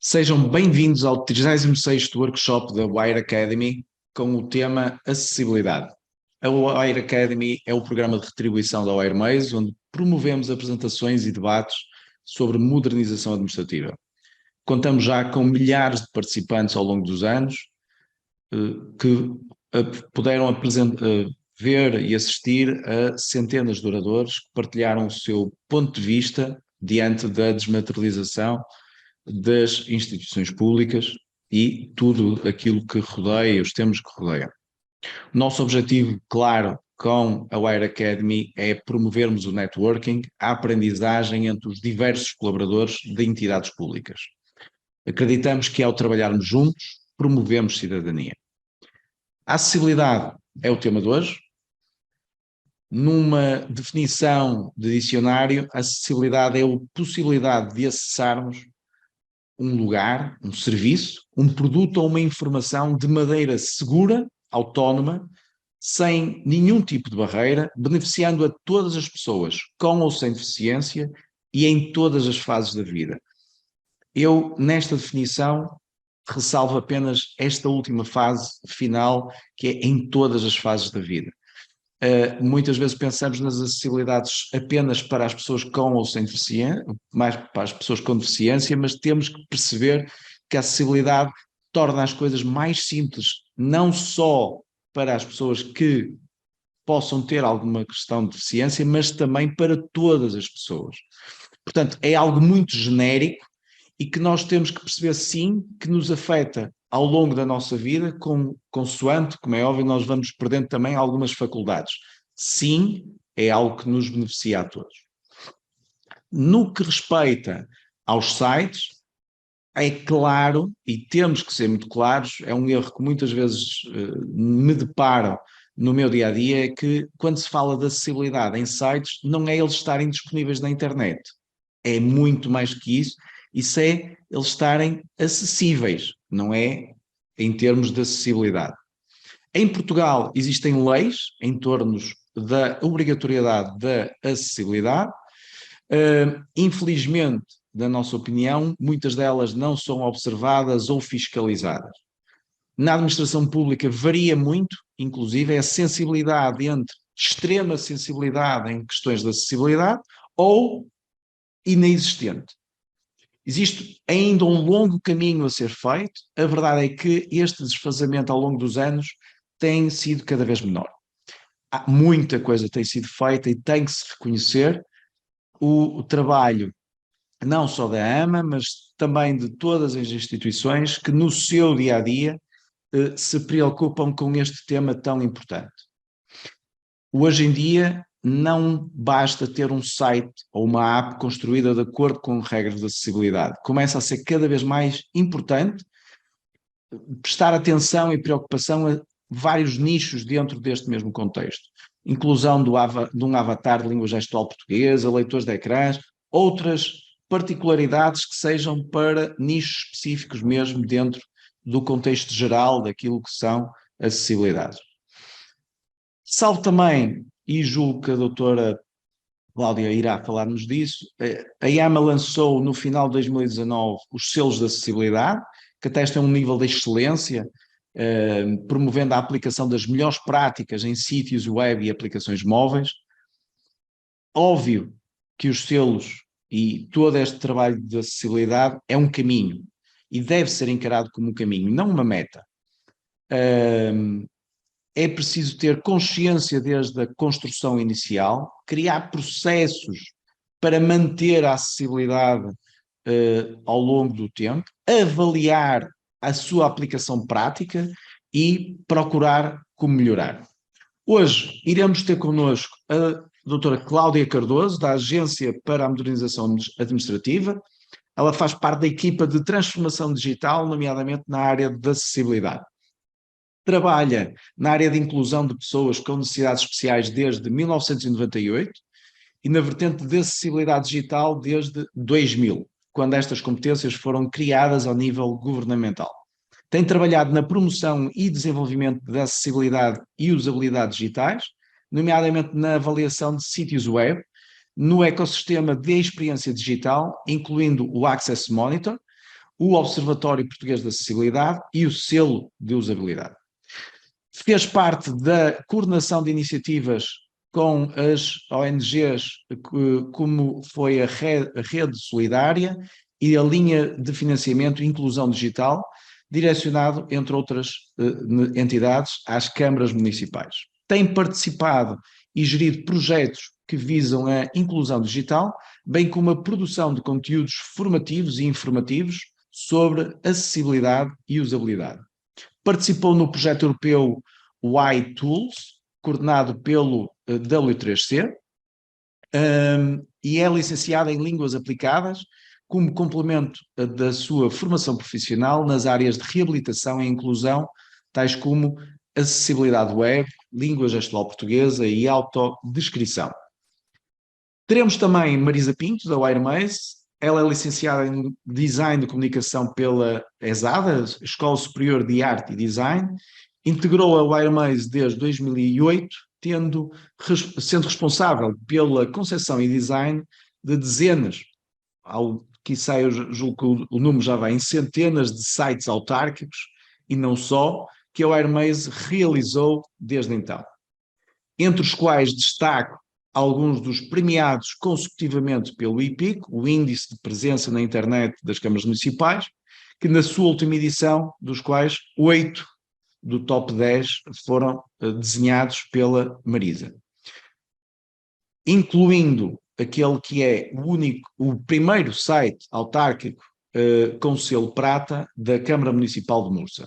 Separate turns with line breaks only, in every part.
Sejam bem-vindos ao 36º Workshop da Wire Academy com o tema Acessibilidade. A Wire Academy é o programa de retribuição da Wire Maze, onde promovemos apresentações e debates sobre modernização administrativa. Contamos já com milhares de participantes ao longo dos anos que puderam ver e assistir a centenas de oradores que partilharam o seu ponto de vista diante da desmaterialização das instituições públicas e tudo aquilo que rodeia, os temas que rodeiam. O nosso objetivo, claro, com a Wire Academy é promovermos o networking, a aprendizagem entre os diversos colaboradores de entidades públicas. Acreditamos que ao trabalharmos juntos, promovemos cidadania. A acessibilidade é o tema de hoje. Numa definição de dicionário, a acessibilidade é a possibilidade de acessarmos um lugar, um serviço, um produto ou uma informação de maneira segura, autónoma, sem nenhum tipo de barreira, beneficiando a todas as pessoas, com ou sem deficiência e em todas as fases da vida. Eu, nesta definição, ressalvo apenas esta última fase final, que é em todas as fases da vida. Muitas vezes pensamos nas acessibilidades apenas para as pessoas com ou sem deficiência, mais para as pessoas com deficiência, mas temos que perceber que a acessibilidade torna as coisas mais simples, não só para as pessoas que possam ter alguma questão de deficiência, mas também para todas as pessoas. Portanto, é algo muito genérico e que nós temos que perceber, sim, que nos afeta ao longo da nossa vida, consoante, como é óbvio, nós vamos perdendo também algumas faculdades. Sim, é algo que nos beneficia a todos. No que respeita aos sites, é claro, e temos que ser muito claros, é um erro que muitas vezes me deparo no meu dia-a-dia, é que quando se fala de acessibilidade em sites, não é eles estarem disponíveis na internet. É muito mais que isso. Isso é eles estarem acessíveis, não é em termos de acessibilidade. Em Portugal existem leis em torno da obrigatoriedade da acessibilidade. Infelizmente, na nossa opinião, muitas delas não são observadas ou fiscalizadas. Na administração pública varia muito, inclusive é a sensibilidade entre extrema sensibilidade em questões de acessibilidade ou inexistente. Existe ainda um longo caminho a ser feito. A verdade é que este desfazamento ao longo dos anos tem sido cada vez menor. Muita coisa tem sido feita e tem que se reconhecer o trabalho não só da AMA, mas também de todas as instituições que no seu dia-a-dia se preocupam com este tema tão importante. Hoje em dia não basta ter um site ou uma app construída de acordo com regras de acessibilidade. Começa a ser cada vez mais importante prestar atenção e preocupação a vários nichos dentro deste mesmo contexto. Inclusão de um avatar de língua gestual portuguesa, leitores de ecrãs, outras particularidades que sejam para nichos específicos mesmo dentro do contexto geral daquilo que são acessibilidades. Salvo também, e julgo que a doutora Cláudia irá falar-nos disso, a IAMA lançou no final de 2019 os selos de acessibilidade, que atestam um nível de excelência, promovendo a aplicação das melhores práticas em sítios web e aplicações móveis. Óbvio que os selos e todo este trabalho de acessibilidade é um caminho e deve ser encarado como um caminho, não uma meta. É preciso ter consciência desde a construção inicial, criar processos para manter a acessibilidade ao longo do tempo, avaliar a sua aplicação prática e procurar como melhorar. Hoje iremos ter connosco a doutora Cláudia Cardoso, da Agência para a Modernização Administrativa. Ela faz parte da equipa de transformação digital, nomeadamente na área da acessibilidade. Trabalha na área de inclusão de pessoas com necessidades especiais desde 1998 e na vertente de acessibilidade digital desde 2000, quando estas competências foram criadas ao nível governamental. Tem trabalhado na promoção e desenvolvimento da acessibilidade e usabilidade digitais, nomeadamente na avaliação de sítios web, no ecossistema de experiência digital, incluindo o Access Monitor, o Observatório Português de Acessibilidade e o selo de usabilidade. Fez parte da coordenação de iniciativas com as ONGs, como foi a Rede Solidária e a linha de financiamento e inclusão digital, direcionado, entre outras entidades, às câmaras municipais. Tem participado e gerido projetos que visam a inclusão digital, bem como a produção de conteúdos formativos e informativos sobre acessibilidade e usabilidade. Participou no projeto europeu Y-Tools, coordenado pelo W3C, e é licenciada em Línguas Aplicadas, como complemento da sua formação profissional nas áreas de reabilitação e inclusão, tais como acessibilidade web, língua gestual portuguesa e autodescrição. Teremos também Marisa Pinto, da WireMaze. Ela é licenciada em Design de Comunicação pela ESADA, Escola Superior de Arte e Design. Integrou a WireMaze desde 2008, sendo responsável pela concepção e design de dezenas, ao que sai, eu julgo que o número já vai em centenas de sites autárquicos, e não só, que a WireMaze realizou desde então. Entre os quais destaco alguns dos premiados consecutivamente pelo IPIC, o Índice de Presença na Internet das Câmaras Municipais, que na sua última edição, dos quais 8 do top 10 foram desenhados pela Marisa, incluindo aquele que é o primeiro site autárquico com selo prata da Câmara Municipal de Mursa.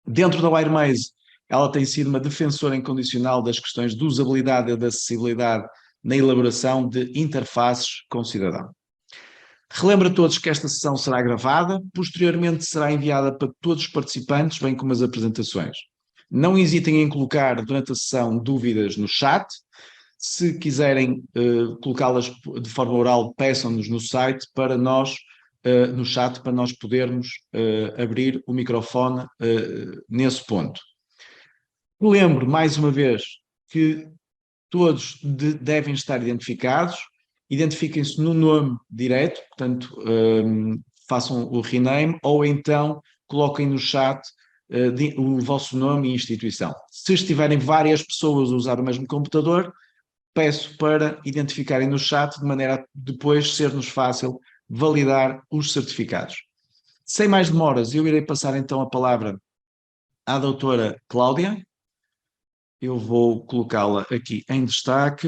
Dentro da WireMaze, ela tem sido uma defensora incondicional das questões de usabilidade e de acessibilidade na elaboração de interfaces com o cidadão. Relembro a todos que esta sessão será gravada, posteriormente será enviada para todos os participantes, bem como as apresentações. Não hesitem em colocar durante a sessão dúvidas no chat. Se quiserem colocá-las de forma oral, peçam-nos no site para nós, no chat, para nós podermos abrir o microfone nesse ponto. Lembro, mais uma vez, que todos devem estar identificados. Identifiquem-se no nome direto, portanto, façam o rename, ou então coloquem no chat o vosso nome e instituição. Se estiverem várias pessoas a usar o mesmo computador, peço para identificarem no chat, de maneira a depois ser-nos fácil validar os certificados. Sem mais demoras, eu irei passar então a palavra à doutora Cláudia. Eu vou colocá-la aqui em destaque.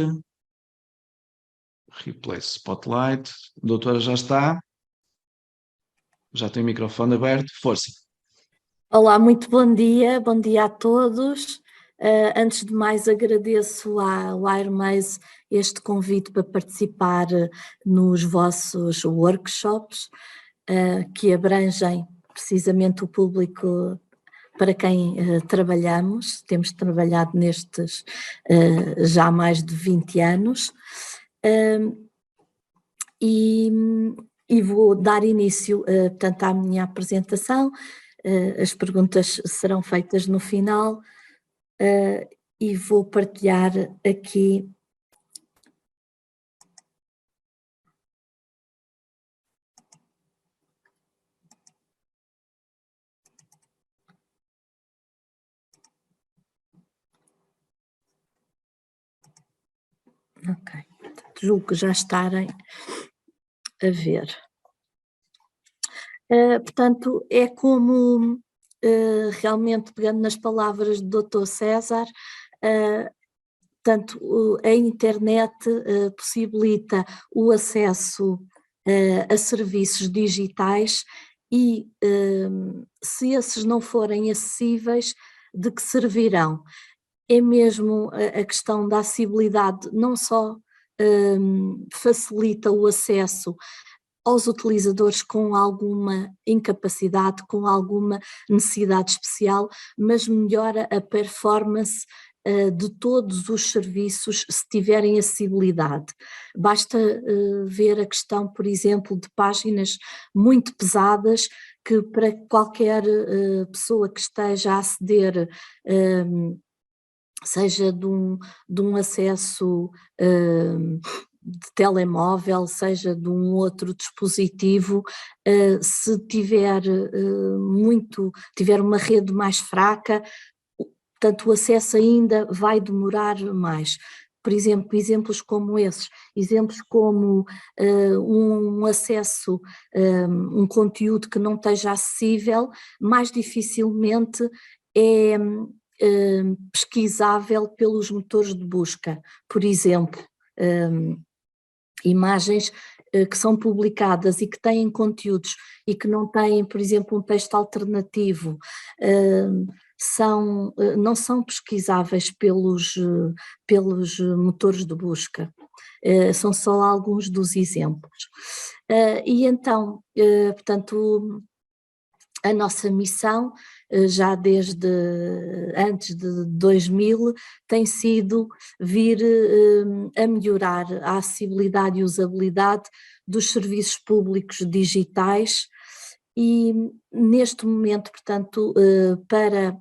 Replace Spotlight. A doutora já está. Já tem o microfone aberto. Força.
Olá, muito bom dia a todos. Antes de mais, agradeço à WireMaze este convite para participar nos vossos workshops, que abrangem precisamente o público para quem trabalhamos. Temos trabalhado nestes já há mais de 20 anos. E vou dar início, portanto, à minha apresentação. As perguntas serão feitas no final e vou partilhar aqui ok, julgo que já estarem a ver. Portanto, é como realmente, pegando nas palavras do Dr. César, portanto, a internet possibilita o acesso a serviços digitais e se esses não forem acessíveis, de que servirão? É mesmo a questão da acessibilidade, não só facilita o acesso aos utilizadores com alguma incapacidade, com alguma necessidade especial, mas melhora a performance de todos os serviços se tiverem acessibilidade. Basta ver a questão, por exemplo, de páginas muito pesadas que para qualquer pessoa que esteja a aceder, seja de um acesso telemóvel, seja de um outro dispositivo, se tiver uma rede mais fraca, portanto o acesso ainda vai demorar mais. Por exemplo, exemplos como esses, exemplos como um acesso, um conteúdo que não esteja acessível, mais dificilmente é pesquisável pelos motores de busca. Por exemplo, imagens que são publicadas e que têm conteúdos e que não têm, por exemplo, um texto alternativo, não são pesquisáveis pelos motores de busca. São só alguns dos exemplos. E então, portanto, a nossa missão, já desde antes de 2000, tem sido vir a melhorar a acessibilidade e usabilidade dos serviços públicos digitais e neste momento, portanto, para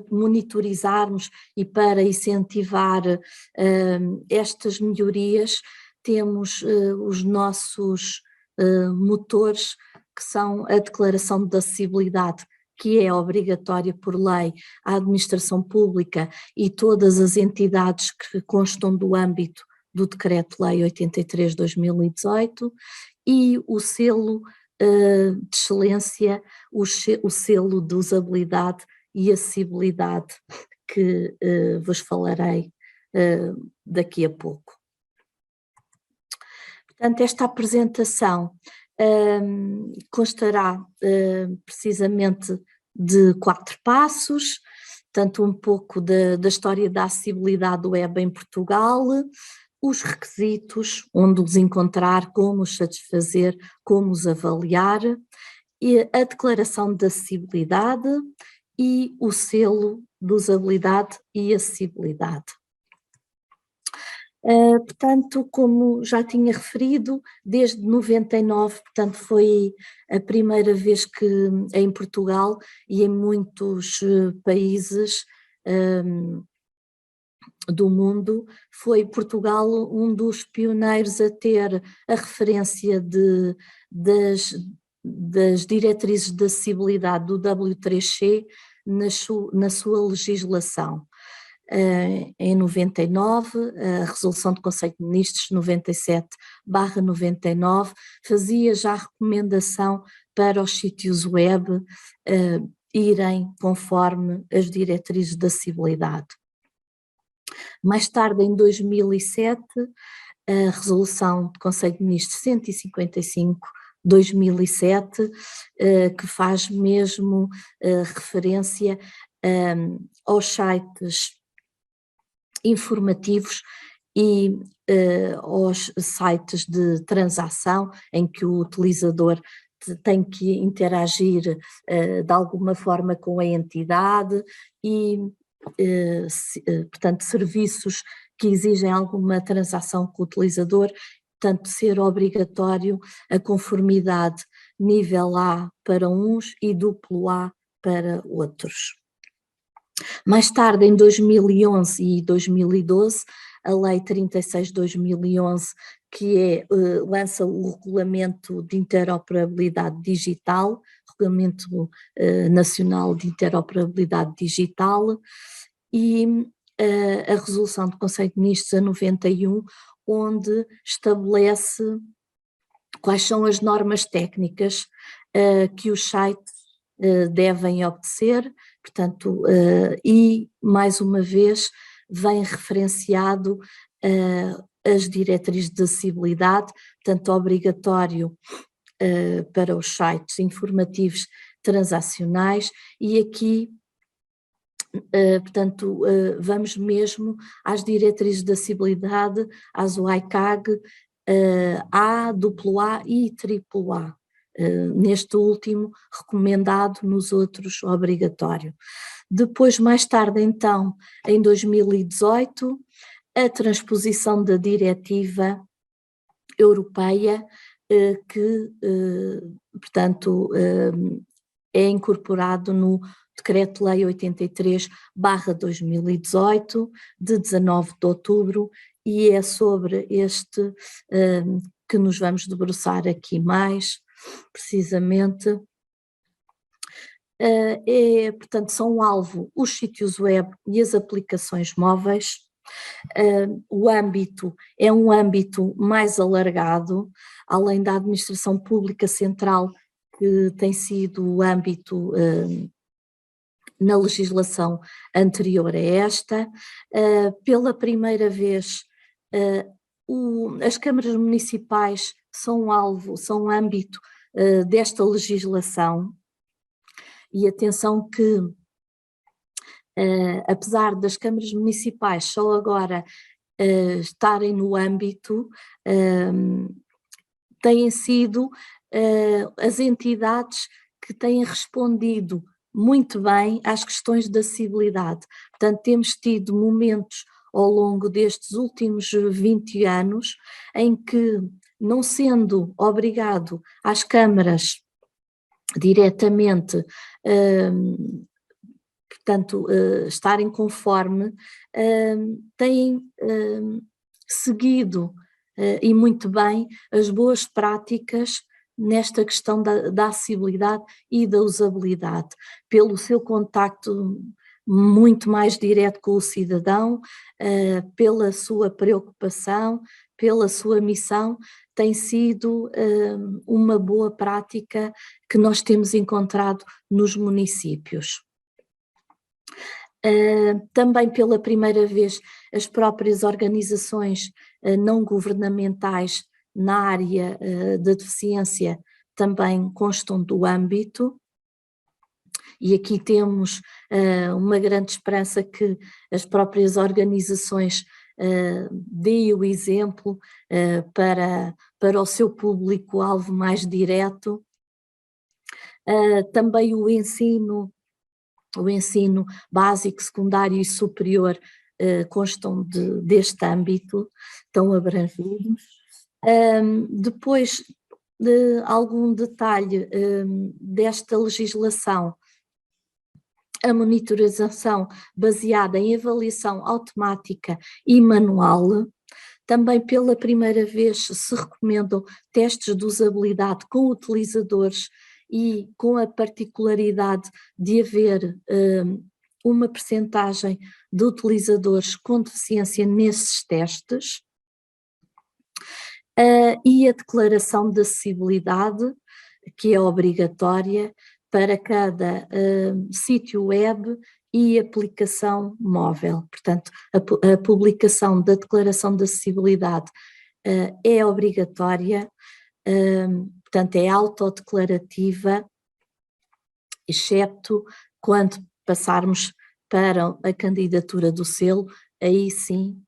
monitorizarmos e para incentivar estas melhorias, temos os nossos motores, que são a Declaração de Acessibilidade, que é obrigatória por lei à administração pública e todas as entidades que constam do âmbito do Decreto-Lei 83/2018, e o selo de excelência, o selo de usabilidade e acessibilidade, que vos falarei daqui a pouco. Portanto, esta apresentação constará precisamente de 4 passos, tanto um pouco da história da acessibilidade web em Portugal, os requisitos, onde os encontrar, como os satisfazer, como os avaliar, e a declaração de acessibilidade e o selo de usabilidade e acessibilidade. Portanto, como já tinha referido, desde 99, portanto foi a primeira vez que em Portugal e em muitos países do mundo, foi Portugal um dos pioneiros a ter a referência das diretrizes de acessibilidade do W3C na sua legislação. Em 99, a Resolução do Conselho de Ministros 97/99 fazia já recomendação para os sítios web irem conforme as diretrizes de acessibilidade. Mais tarde, em 2007, a Resolução do Conselho de Ministros 155/2007, que faz mesmo referência aos sites informativos e aos sites de transação em que o utilizador tem que interagir de alguma forma com a entidade e, portanto, serviços que exigem alguma transação com o utilizador, portanto, ser obrigatório a conformidade nível A para uns e duplo A para outros. Mais tarde, em 2011 e 2012, a Lei 36/2011, que lança o Regulamento de Interoperabilidade Digital, Regulamento Nacional de Interoperabilidade Digital, e a Resolução do Conselho de Ministros a 91, onde estabelece quais são as normas técnicas que os sites devem obedecer, portanto, e mais uma vez vem referenciado as diretrizes de acessibilidade, portanto obrigatório para os sites informativos transacionais, e aqui, portanto, vamos mesmo às diretrizes de acessibilidade, às WCAG A, AA e AAA. Neste último recomendado, nos outros obrigatório. Depois, mais tarde então, em 2018, a transposição da diretiva europeia que, portanto, é incorporado no Decreto-Lei 83/2018, de 19 de outubro, e é sobre este que nos vamos debruçar aqui mais, precisamente. Portanto, são alvo os sítios web e as aplicações móveis. O âmbito é um âmbito mais alargado, além da administração pública central, que tem sido o âmbito na legislação anterior a esta. Pela primeira vez, as câmaras municipais são âmbito desta legislação, e atenção que, apesar das câmaras municipais só agora estarem no âmbito, têm sido as entidades que têm respondido muito bem às questões da acessibilidade. Portanto, temos tido momentos ao longo destes últimos 20 anos em que, não sendo obrigado às câmaras diretamente, portanto, estarem conforme, têm seguido e muito bem as boas práticas nesta questão da acessibilidade e da usabilidade, pelo seu contacto muito mais direto com o cidadão, pela sua preocupação, pela sua missão, tem sido uma boa prática que nós temos encontrado nos municípios. Também pela primeira vez as próprias organizações não governamentais na área da deficiência também constam do âmbito, e aqui temos uma grande esperança que as próprias organizações deem o exemplo para o seu público-alvo mais direto. Também o ensino básico, secundário e superior constam deste âmbito, estão abrangidos. Depois de algum detalhe desta legislação, a monitorização baseada em avaliação automática e manual. Também pela primeira vez se recomendam testes de usabilidade com utilizadores e com a particularidade de haver uma percentagem de utilizadores com deficiência nesses testes. E a declaração de acessibilidade, que é obrigatória para cada sítio web e aplicação móvel. Portanto, a publicação da declaração de acessibilidade é obrigatória, portanto é autodeclarativa, excepto quando passarmos para a candidatura do selo, aí sim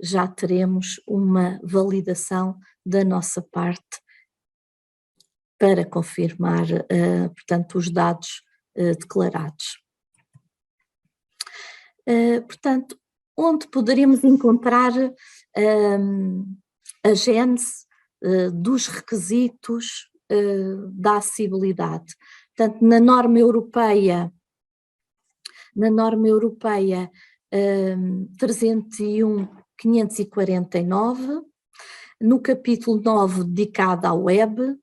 já teremos uma validação da nossa parte para confirmar, portanto, os dados declarados. Portanto, onde poderemos encontrar a gênese dos requisitos da acessibilidade? Portanto, na norma europeia 301/549, no capítulo 9 dedicado à web,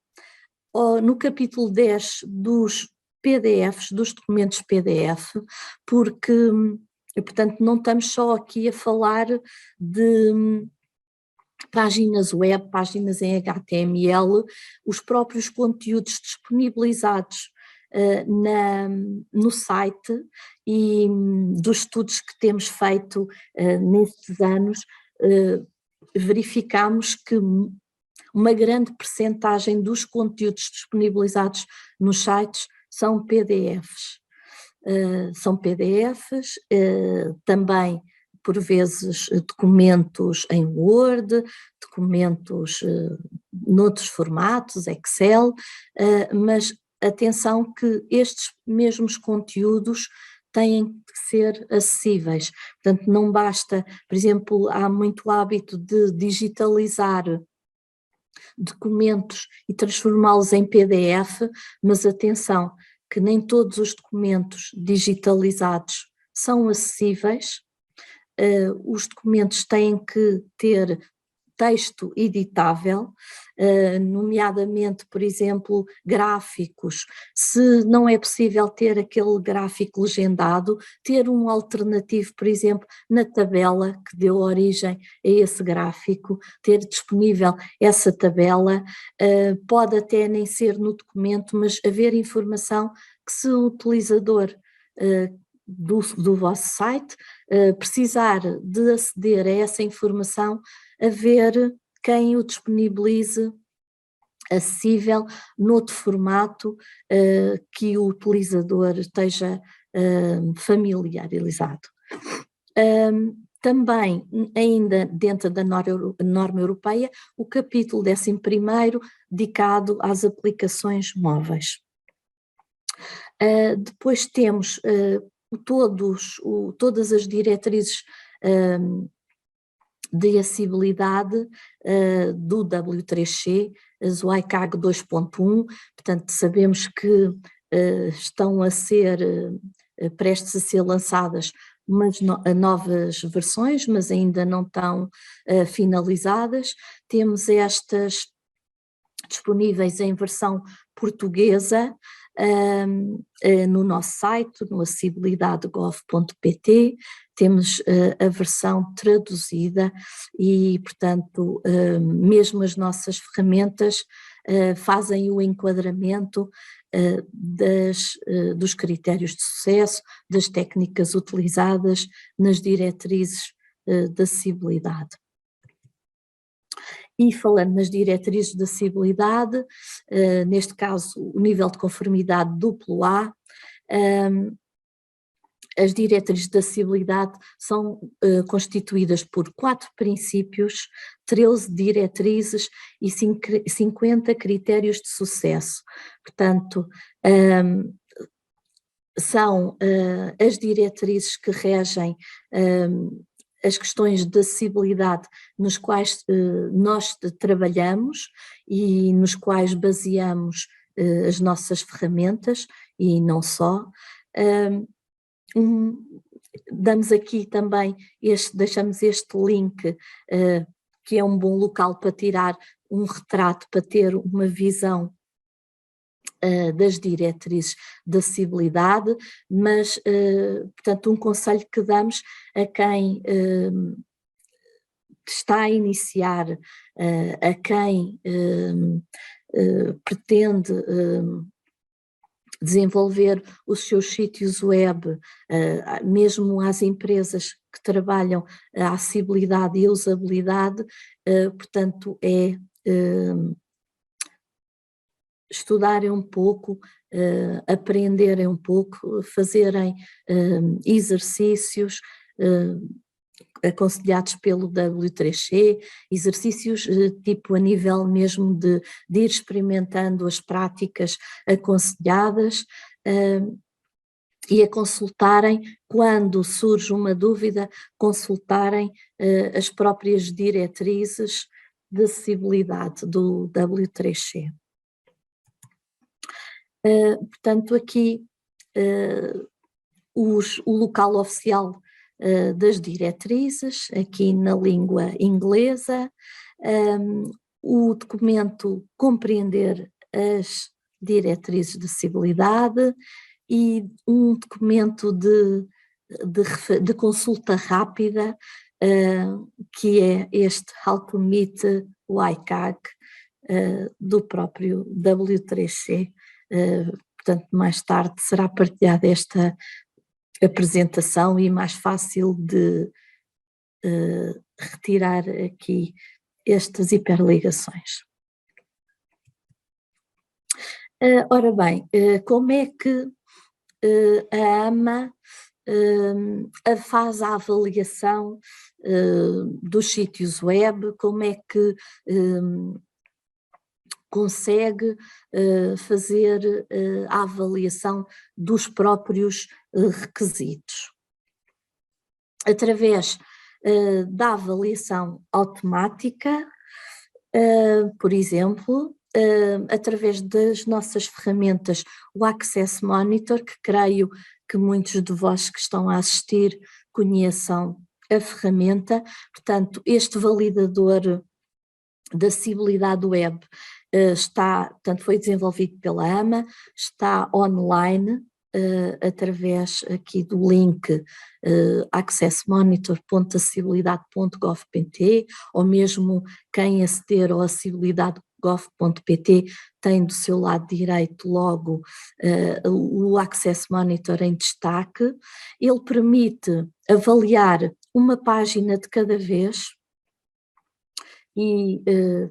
no capítulo 10 dos PDFs, dos documentos PDF, porque, portanto, não estamos só aqui a falar de páginas web, páginas em HTML, os próprios conteúdos disponibilizados no site e dos estudos que temos feito nestes anos, verificamos que uma grande percentagem dos conteúdos disponibilizados nos sites são PDFs. Também, por vezes, documentos em Word, documentos noutros formatos, Excel, mas atenção que estes mesmos conteúdos têm que ser acessíveis. Portanto, não basta, por exemplo, há muito hábito de digitalizar documentos e transformá-los em PDF, mas atenção, que nem todos os documentos digitalizados são acessíveis, os documentos têm que ter texto editável, nomeadamente, por exemplo, gráficos. Se não é possível ter aquele gráfico legendado, ter um alternativo, por exemplo, na tabela que deu origem a esse gráfico, ter disponível essa tabela, pode até nem ser no documento, mas haver informação que, se o utilizador do vosso site precisar de aceder a essa informação, haver quem o disponibilize acessível noutro formato que o utilizador esteja familiarizado. Também, ainda dentro da norma europeia, o capítulo 11º dedicado às aplicações móveis. Depois temos todas as diretrizes de acessibilidade do W3C, as WCAG 2.1, portanto sabemos que estão a ser, prestes a ser lançadas novas versões, mas ainda não estão finalizadas. Temos estas disponíveis em versão portuguesa no nosso site, no acessibilidade.gov.pt, temos a versão traduzida e, portanto, mesmo as nossas ferramentas fazem o enquadramento dos critérios de sucesso, das técnicas utilizadas nas diretrizes de acessibilidade. E falando nas diretrizes de acessibilidade, neste caso o nível de conformidade AA, as diretrizes de acessibilidade são constituídas por 4 princípios, 13 diretrizes e 50 critérios de sucesso. Portanto, são as diretrizes que regem as questões de acessibilidade nos quais nós trabalhamos e nos quais baseamos as nossas ferramentas e não só. Damos aqui também deixamos este link, que é um bom local para tirar um retrato, para ter uma visão das diretrizes de acessibilidade, mas, portanto, um conselho que damos a quem está a iniciar, a quem pretende desenvolver os seus sítios web, mesmo às empresas que trabalham a acessibilidade e a usabilidade, portanto, estudarem um pouco, aprenderem um pouco, fazerem exercícios aconselhados pelo W3C, exercícios tipo a nível mesmo de ir experimentando as práticas aconselhadas e a consultarem, quando surge uma dúvida, consultarem as próprias diretrizes de acessibilidade do W3C. Portanto, aqui o local oficial das diretrizes, aqui na língua inglesa, o documento compreender as diretrizes de acessibilidade e um documento de consulta rápida, que é este How to Meet WCAG do próprio W3C. Portanto, mais tarde será partilhada esta apresentação e mais fácil de retirar aqui estas hiperligações. Ora bem, como é que a AMA faz a avaliação dos sítios web, como é que consegue fazer a avaliação dos próprios requisitos? Através da avaliação automática, por exemplo, através das nossas ferramentas, o Access Monitor, que creio que muitos de vós que estão a assistir conheçam a ferramenta. Portanto, este validador da acessibilidade web portanto, foi desenvolvido pela AMA, está online através aqui do link accessmonitor.acessibilidade.gov.pt, ou mesmo quem aceder ao acessibilidade.gov.pt tem do seu lado direito logo o Access Monitor em destaque. Ele permite avaliar uma página de cada vez e,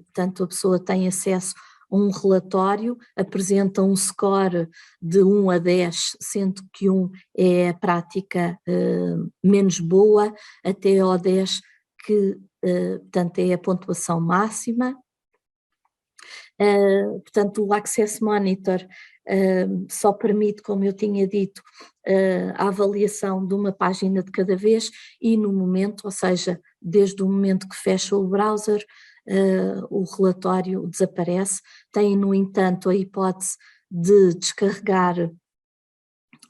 portanto, a pessoa tem acesso a um relatório, apresenta um score de 1 a 10, sendo que 1 é a prática menos boa, até ao 10, que, portanto, é a pontuação máxima. Portanto, o Access Monitor só permite, como eu tinha dito, a avaliação de uma página de cada vez e no momento, ou seja, desde o momento que fecha o browser, o relatório desaparece. Tem, no entanto, a hipótese de descarregar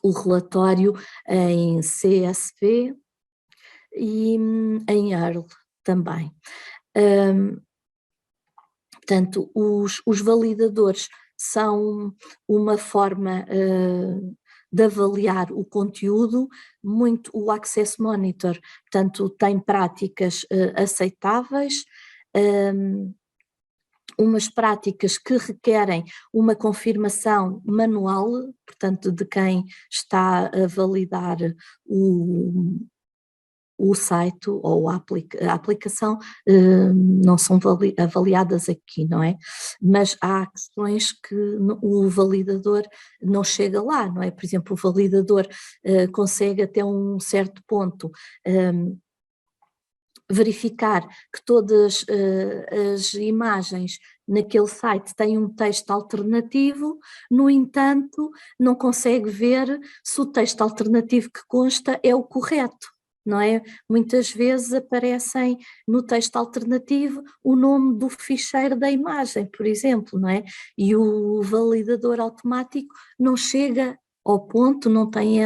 o relatório em CSV e em URL também. Portanto, os validadores são uma forma de avaliar o conteúdo, o Access Monitor, portanto, tem práticas aceitáveis, umas práticas que requerem uma confirmação manual, portanto, de quem está a validar o site ou a aplicação, não são avaliadas aqui, não é? Mas há questões que o validador não chega lá, não é? Por exemplo, o validador consegue até um certo ponto verificar que todas as imagens naquele site têm um texto alternativo, no entanto, não consegue ver se o texto alternativo que consta é o correto, não é? Muitas vezes aparecem no texto alternativo o nome do ficheiro da imagem, por exemplo, não é? E o validador automático não chega ao ponto, não tem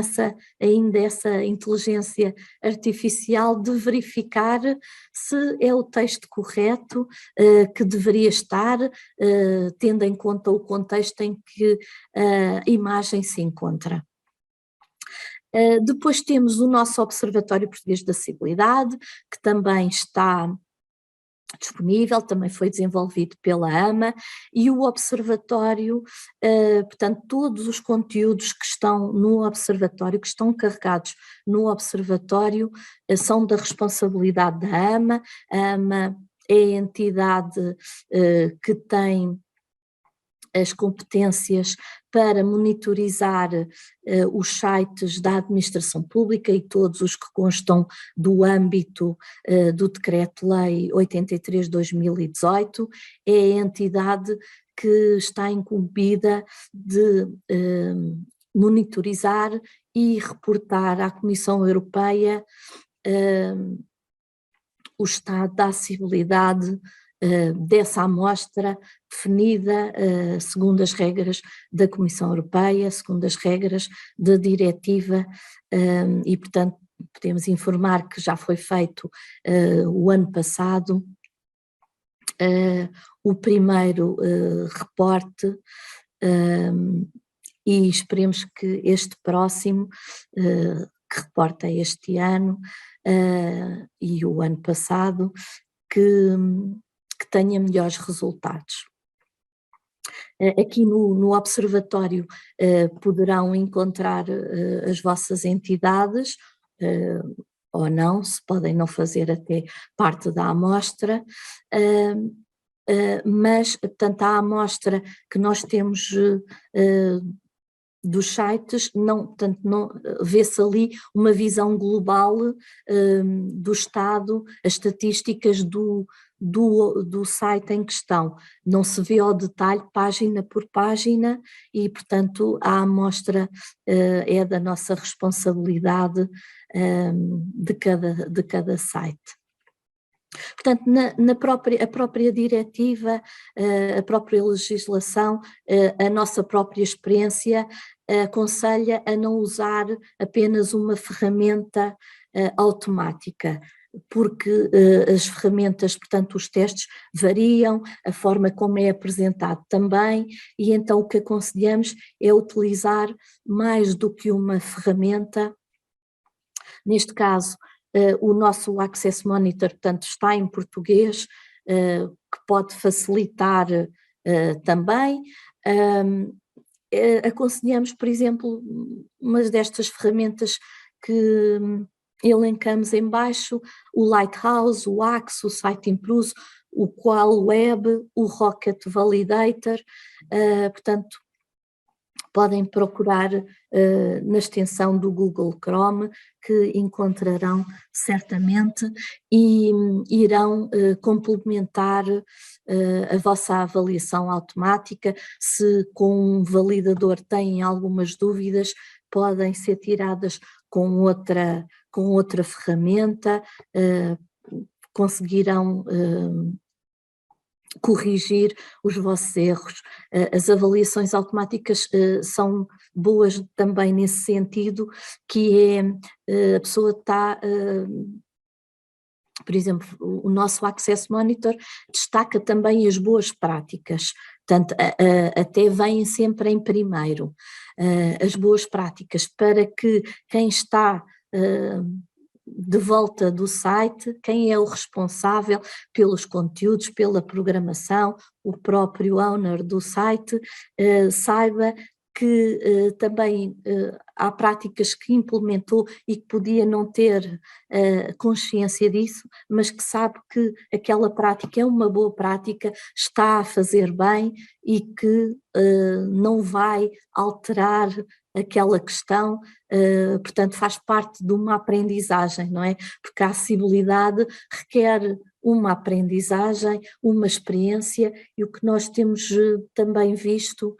ainda essa inteligência artificial de verificar se é o texto correto que deveria estar, tendo em conta o contexto em que a imagem se encontra. Depois temos o nosso Observatório Português da Acessibilidade, que também está disponível, também foi desenvolvido pela AMA, e o Observatório, portanto, todos os conteúdos que estão no Observatório, que estão carregados no Observatório, são da responsabilidade da AMA. A AMA é a entidade que tem as competências para monitorizar os sites da administração pública e todos os que constam do âmbito do Decreto-Lei 83/2018, é a entidade que está incumbida de monitorizar e reportar à Comissão Europeia o estado da acessibilidade dessa amostra definida segundo as regras da Comissão Europeia, segundo as regras da diretiva e, portanto, podemos informar que já foi feito o ano passado o primeiro reporte e esperemos que este próximo, que reporta este ano e o ano passado, que tenha melhores resultados. Aqui no Observatório poderão encontrar as vossas entidades, ou não, se podem não fazer até parte da amostra, mas, portanto, a amostra que nós temos dos sites, portanto, vê-se ali uma visão global do estado, as estatísticas do site em questão, não se vê ao detalhe página por página e, portanto, a amostra é da nossa responsabilidade de cada site. Portanto, a própria diretiva, a própria legislação, a nossa própria experiência aconselha a não usar apenas uma ferramenta automática, porque as ferramentas, portanto, os testes variam, a forma como é apresentado também, e então o que aconselhamos é utilizar mais do que uma ferramenta. Neste caso, o nosso Access Monitor, portanto, está em português, que pode facilitar também. Aconselhamos, por exemplo, uma destas ferramentas que elencamos em baixo, o Lighthouse, o Axe, o Site Plus, o Qual Web, o Rocket Validator, portanto, podem procurar na extensão do Google Chrome, que encontrarão certamente e irão complementar a vossa avaliação automática. Se com um validador têm algumas dúvidas, podem ser tiradas com outra ferramenta, conseguirão corrigir os vossos erros. As avaliações automáticas são boas também nesse sentido, que é a pessoa está, por exemplo, o nosso Access Monitor destaca também as boas práticas, portanto até vêm sempre em primeiro as boas práticas, para que quem está de volta do site, quem é o responsável pelos conteúdos, pela programação, o próprio owner do site, saiba que também há práticas que implementou e que podia não ter consciência disso, mas que sabe que aquela prática é uma boa prática, está a fazer bem e que não vai alterar aquela questão, portanto faz parte de uma aprendizagem, não é? Porque a acessibilidade requer uma aprendizagem, uma experiência, e o que nós temos também visto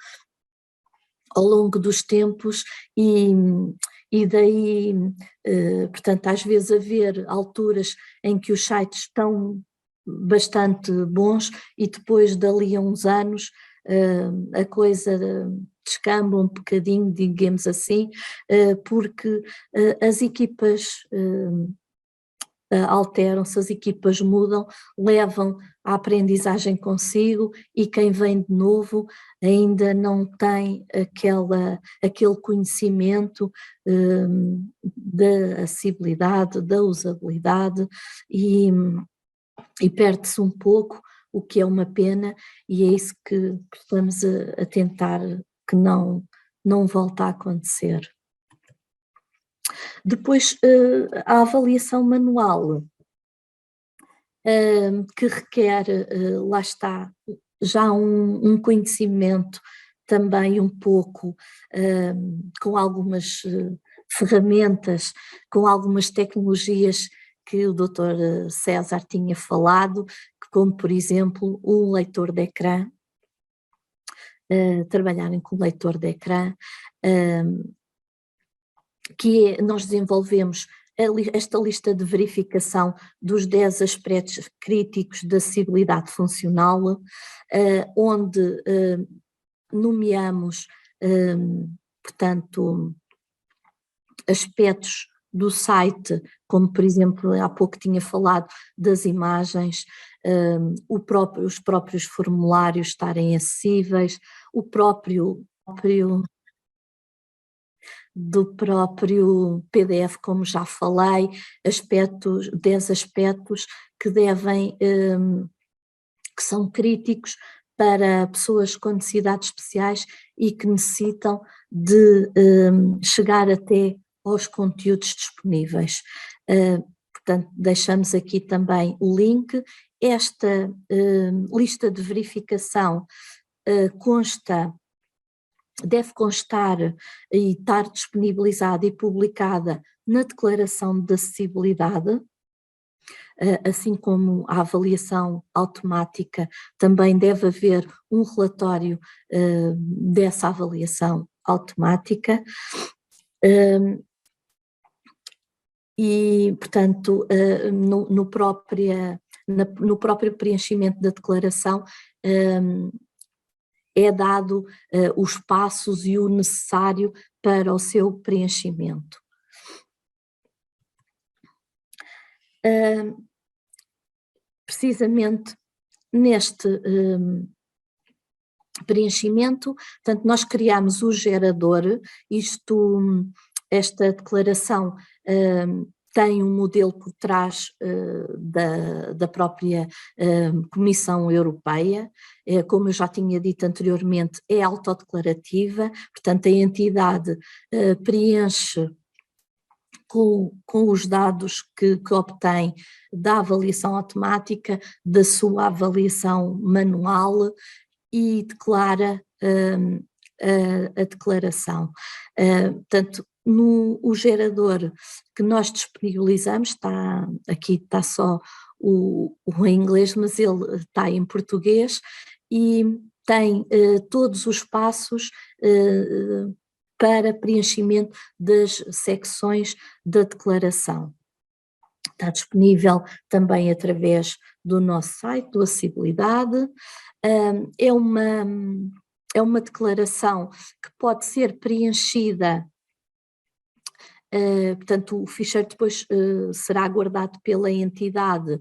ao longo dos tempos e daí, portanto, às vezes haver alturas em que os sites estão bastante bons e depois dali a uns anos a coisa descamba um bocadinho, digamos assim, porque as equipas alteram-se, as equipas mudam, levam a aprendizagem consigo e quem vem de novo ainda não tem aquele conhecimento da acessibilidade, da usabilidade e perde-se um pouco, o que é uma pena, e é isso que estamos a tentar que não volte a acontecer. Depois, a avaliação manual, que requer, lá está, já um conhecimento também um pouco, com algumas ferramentas, com algumas tecnologias que o Dr. César tinha falado, como por exemplo um leitor de ecrã, trabalharem com leitor de ecrã, que nós desenvolvemos esta lista de verificação dos 10 aspectos críticos da acessibilidade funcional, onde nomeamos, portanto, aspectos do site, como por exemplo, há pouco tinha falado das imagens, os próprios formulários estarem acessíveis, o próprio do próprio PDF, como já falei, 10 aspectos que devem, que são críticos para pessoas com necessidades especiais e que necessitam de chegar até aos conteúdos disponíveis. Portanto, deixamos aqui também o link. Esta lista de verificação deve constar e estar disponibilizada e publicada na Declaração de Acessibilidade, assim como a avaliação automática, também deve haver um relatório dessa avaliação automática. E, portanto, no próprio preenchimento da declaração é dado os passos e o necessário para o seu preenchimento. Precisamente neste preenchimento, portanto, nós criamos o gerador, esta declaração tem um modelo por trás da própria Comissão Europeia, como eu já tinha dito anteriormente, é autodeclarativa, portanto a entidade preenche com os dados que obtém da avaliação automática, da sua avaliação manual e declara a declaração. Portanto, o gerador que nós disponibilizamos, aqui está só o em inglês, mas ele está em português e tem todos os passos para preenchimento das secções da declaração. Está disponível também através do nosso site, do Acessibilidade. É uma declaração que pode ser preenchida, portanto o ficheiro depois será guardado pela entidade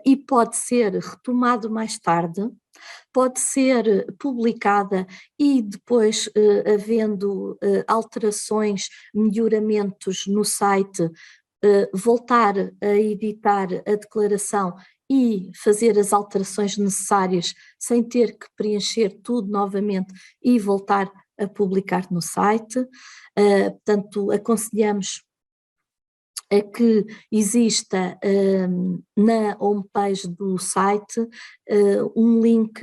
e pode ser retomado mais tarde, pode ser publicada e depois, havendo alterações, melhoramentos no site, voltar a editar a declaração e fazer as alterações necessárias sem ter que preencher tudo novamente e voltar a publicar no site. Portanto, aconselhamos a que exista na homepage do site um link,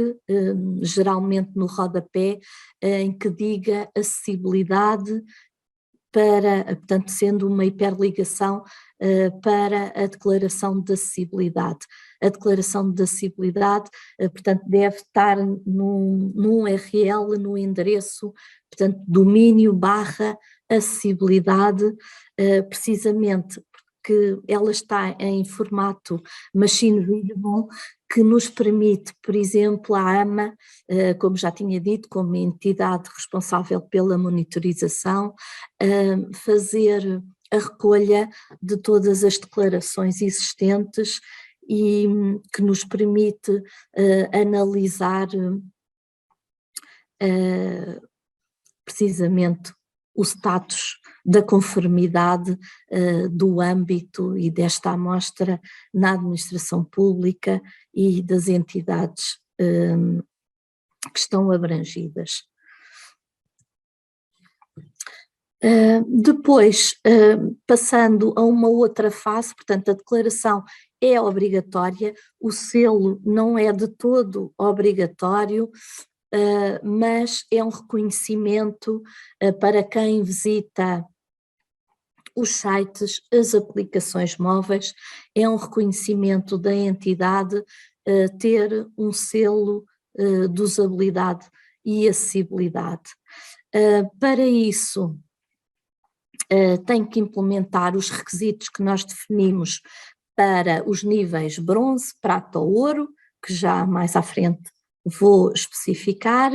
geralmente no rodapé, em que diga acessibilidade, portanto, sendo uma hiperligação para a declaração de acessibilidade. A declaração de acessibilidade, portanto, deve estar no URL, no endereço, portanto, domínio/acessibilidade, precisamente porque ela está em formato machine readable, que nos permite, por exemplo, a AMA, como já tinha dito, como entidade responsável pela monitorização, fazer a recolha de todas as declarações existentes e que nos permite analisar precisamente o status da conformidade do âmbito e desta amostra na administração pública e das entidades que estão abrangidas. Depois, passando a uma outra fase, portanto, a declaração é obrigatória, o selo não é de todo obrigatório, mas é um reconhecimento para quem visita os sites, as aplicações móveis, é um reconhecimento da entidade ter um selo de usabilidade e acessibilidade. Para isso, tem que implementar os requisitos que nós definimos para os níveis bronze, prata ou ouro, que já mais à frente vou especificar.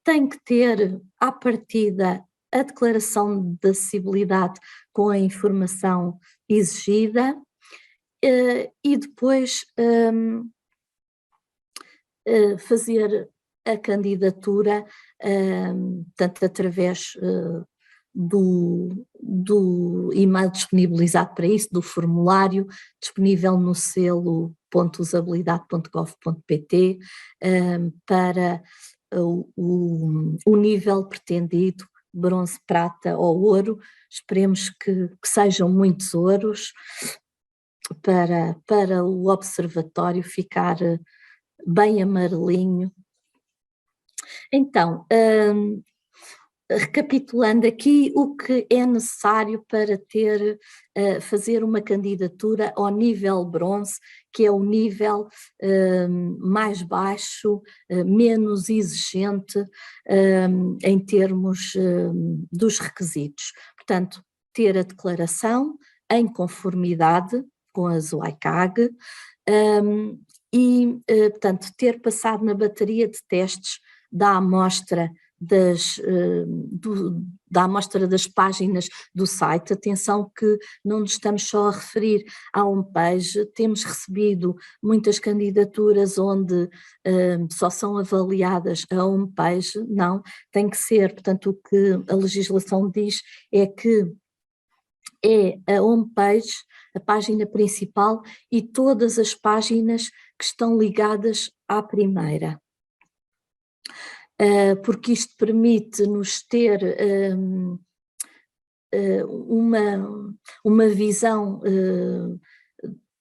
Tem que ter à partida a declaração de acessibilidade com a informação exigida e depois fazer a candidatura, tanto através do e-mail disponibilizado para isso, do formulário disponível no selo.usabilidade.gov.pt para o nível pretendido, bronze, prata ou ouro. Esperemos que sejam muitos ouros para o observatório ficar bem amarelinho. Então, recapitulando aqui o que é necessário para fazer uma candidatura ao nível bronze, que é o nível mais baixo, menos exigente em termos dos requisitos. Portanto, ter a declaração em conformidade com as WCAG e, portanto, ter passado na bateria de testes da amostra da amostra das páginas do site. Atenção que não nos estamos só a referir à homepage, temos recebido muitas candidaturas onde só são avaliadas a homepage, não, tem que ser, portanto o que a legislação diz é que é a homepage, a página principal e todas as páginas que estão ligadas à primeira. Porque isto permite-nos ter uma visão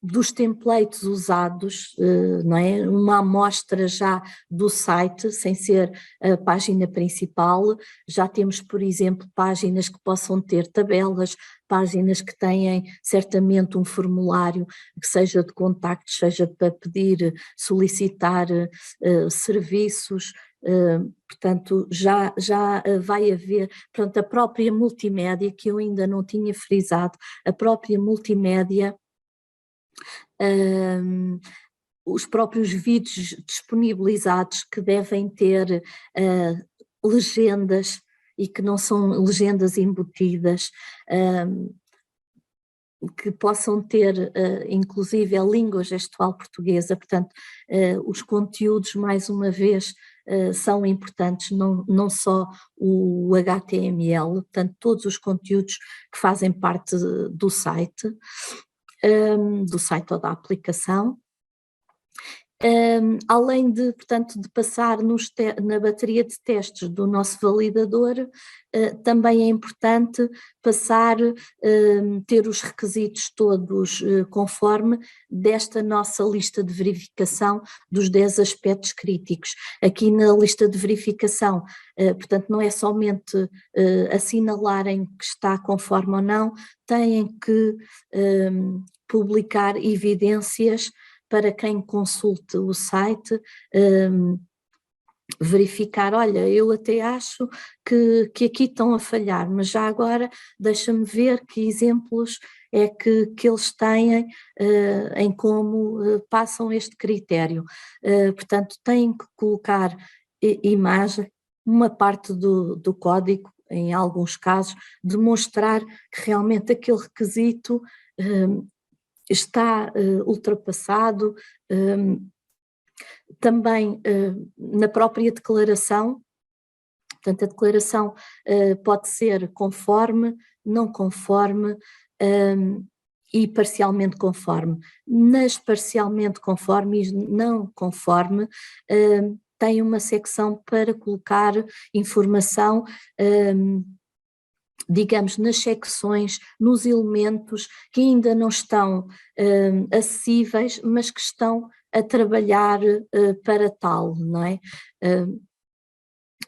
dos templates usados, não é? Uma amostra já do site, sem ser a página principal. Já temos, por exemplo, páginas que possam ter tabelas, páginas que têm certamente um formulário que seja de contacto, seja para pedir, solicitar serviços. Portanto, já vai haver, portanto, a própria multimédia, que eu ainda não tinha frisado, a própria multimédia, os próprios vídeos disponibilizados que devem ter legendas e que não são legendas embutidas, que possam ter inclusive a língua gestual portuguesa, portanto os conteúdos mais uma vez são importantes, não só o HTML, portanto todos os conteúdos que fazem parte do site ou da aplicação. Além de, portanto, de passar na bateria de testes do nosso validador, também é importante passar, ter os requisitos todos conforme desta nossa lista de verificação dos 10 aspectos críticos. Aqui na lista de verificação, portanto, não é somente assinalarem que está conforme ou não, têm que publicar evidências para quem consulte o site, verificar, olha, eu até acho que aqui estão a falhar, mas já agora deixa-me ver que exemplos é que eles têm em como passam este critério. Portanto, têm que colocar imagem, uma parte do código, em alguns casos, demonstrar que realmente aquele requisito está ultrapassado. Também na própria declaração, portanto a declaração pode ser conforme, não conforme e parcialmente conforme. Nas parcialmente conforme e não conforme tem uma secção para colocar informação, digamos, nas secções, nos elementos que ainda não estão acessíveis, mas que estão a trabalhar para tal, não é?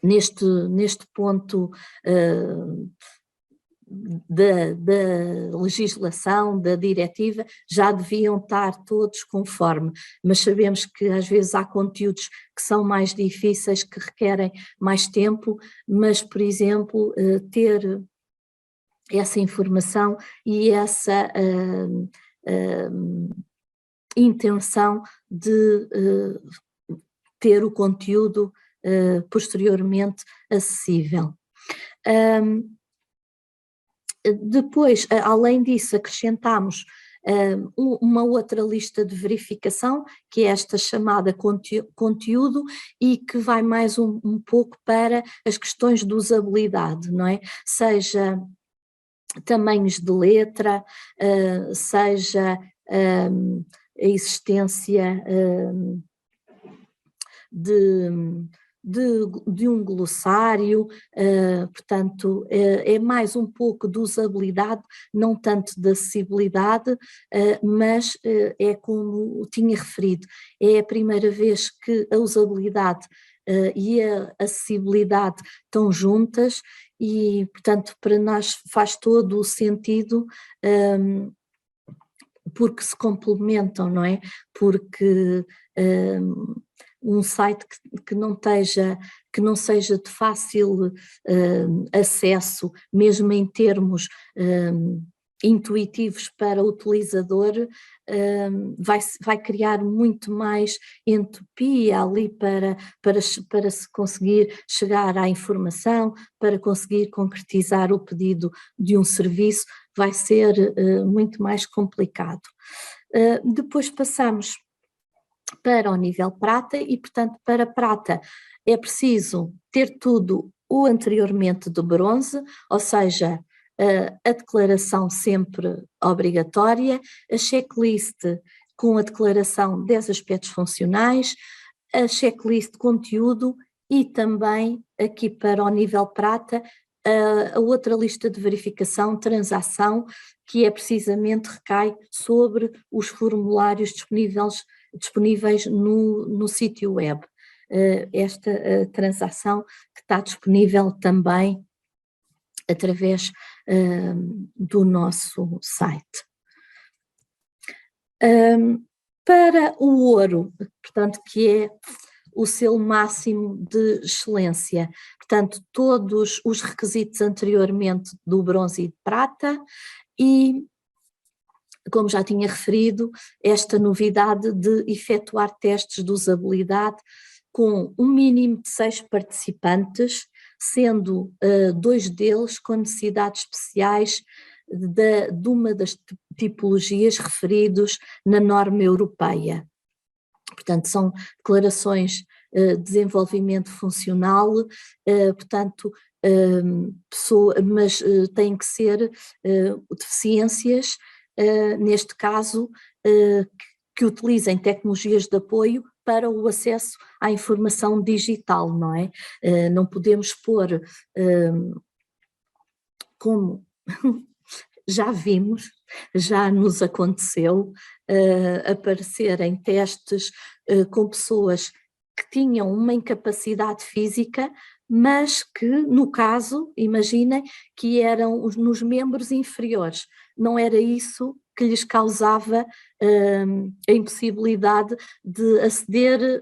Neste ponto da legislação, da diretiva, já deviam estar todos conforme, mas sabemos que às vezes há conteúdos que são mais difíceis, que requerem mais tempo, mas, por exemplo, ter essa informação e essa intenção de ter o conteúdo posteriormente acessível. Depois, além disso, acrescentamos uma outra lista de verificação, que é esta chamada conteúdo, e que vai mais um pouco para as questões de usabilidade, não é? Seja tamanhos de letra, seja a existência de um glossário, portanto é mais um pouco de usabilidade, não tanto de acessibilidade, mas é como tinha referido, é a primeira vez que a usabilidade e a acessibilidade estão juntas e, portanto, para nós faz todo o sentido, porque se complementam, não é? Porque um site que não seja de fácil acesso, mesmo em termos intuitivos para o utilizador, vai criar muito mais entropia ali para se conseguir chegar à informação, para conseguir concretizar o pedido de um serviço, vai ser muito mais complicado. Depois passamos para o nível prata e, portanto, para prata é preciso ter tudo o anteriormente do bronze, ou seja, a declaração sempre obrigatória, a checklist com a declaração 10 aspectos funcionais, a checklist de conteúdo e também aqui para o nível prata a outra lista de verificação, transação, que é precisamente recai sobre os formulários disponíveis no sítio web. Esta transação que está disponível também através do nosso site. Para o ouro, portanto, que é o selo máximo de excelência, portanto, todos os requisitos anteriormente do bronze e de prata e, como já tinha referido, esta novidade de efetuar testes de usabilidade com um mínimo de 6 participantes, sendo 2 deles com necessidades especiais de uma das tipologias referidos na norma europeia. Portanto, são declarações de desenvolvimento funcional, portanto, mas têm que ser deficiências, neste caso, que utilizem tecnologias de apoio para o acesso à informação digital, não é? Não podemos pôr, como já vimos, já nos aconteceu, aparecerem testes com pessoas que tinham uma incapacidade física, mas que, no caso, imaginem que eram nos membros inferiores, não era isso que lhes causava a impossibilidade de aceder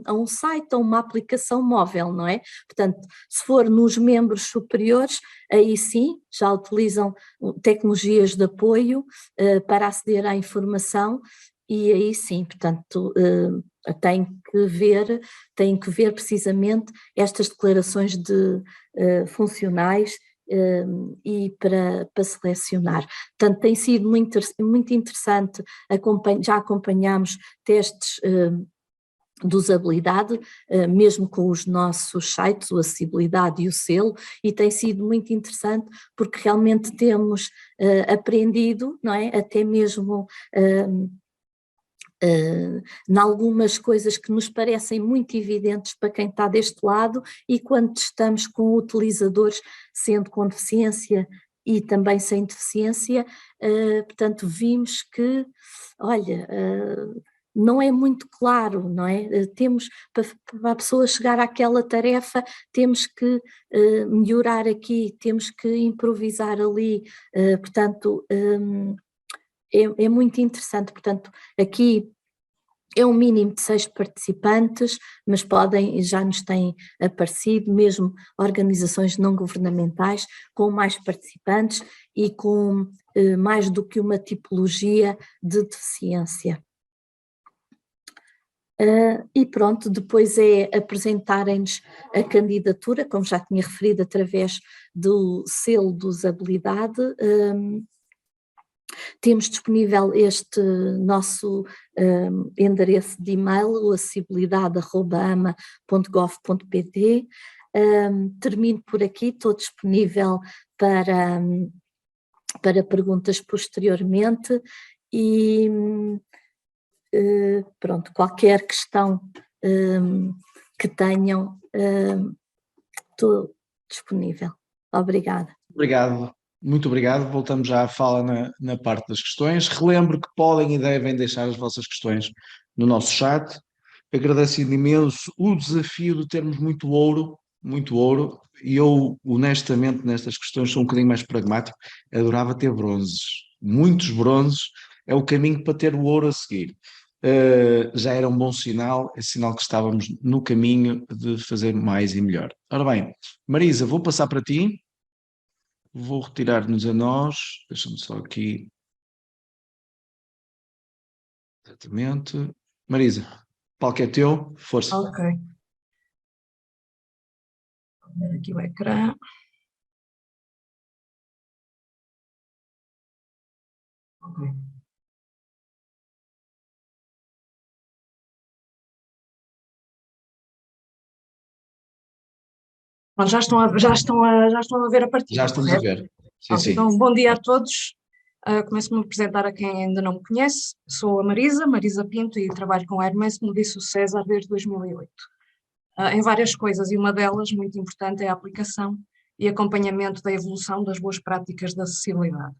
a um site, a uma aplicação móvel, não é? Portanto, se for nos membros superiores, aí sim, já utilizam tecnologias de apoio para aceder à informação e aí sim, portanto, tem que ver precisamente estas declarações funcionais e para selecionar. Portanto, tem sido muito interessante, já acompanhamos testes de usabilidade, mesmo com os nossos sites, o Acessibilidade e o Selo, e tem sido muito interessante porque realmente temos aprendido, não é? Até mesmo em algumas coisas que nos parecem muito evidentes para quem está deste lado e quando estamos com utilizadores, sendo com deficiência e também sem deficiência, portanto vimos que, olha, não é muito claro, não é? Temos, para a pessoa chegar àquela tarefa, temos que melhorar aqui, temos que improvisar ali, portanto é muito interessante, portanto, aqui é um mínimo de 6 participantes, mas já nos têm aparecido mesmo organizações não governamentais com mais participantes e com mais do que uma tipologia de deficiência. E pronto, depois é apresentarem-nos a candidatura, como já tinha referido, através do selo de usabilidade. Temos disponível este nosso endereço de e-mail, o acessibilidade@ama.gov.pt. Termino por aqui, estou disponível para perguntas posteriormente e pronto, qualquer questão que tenham, estou disponível. Obrigada.
Obrigado. Muito obrigado. Voltamos já à fala na parte das questões. Relembro que podem e devem deixar as vossas questões no nosso chat. Agradeço imenso o desafio de termos muito ouro, e eu, honestamente, nestas questões sou um bocadinho mais pragmático, adorava ter bronzes. Muitos bronzes é o caminho para ter o ouro a seguir. Já era um bom sinal, é sinal que estávamos no caminho de fazer mais e melhor. Ora bem, Marisa, vou passar para ti. vou retirar-nos a nós, deixa-me só aqui, exatamente. Marisa, o palco é teu, força.
Ok. Vou ver aqui o ecrã. Ok. Bom, já estão a ver a partida,
Já estamos a
correto?
ver. Sim,
Ok,
sim.
então, bom dia a todos. Começo-me a apresentar a quem ainda não me conhece. Sou a Marisa Pinto, e trabalho com a Hermes, como disse o César, desde 2008. Em várias coisas, e uma delas, muito importante, é a aplicação e acompanhamento da evolução das boas práticas de acessibilidade.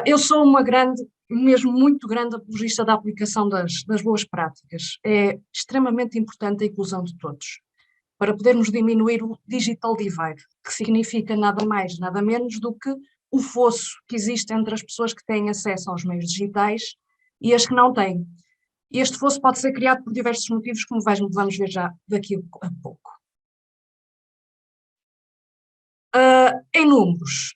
Eu sou uma grande, mesmo muito grande, apologista da aplicação das boas práticas. É extremamente importante a inclusão de todos, para podermos diminuir o digital divide, que significa nada mais, nada menos do que o fosso que existe entre as pessoas que têm acesso aos meios digitais e as que não têm. E este fosso pode ser criado por diversos motivos, como vamos ver já daqui a pouco. Em números,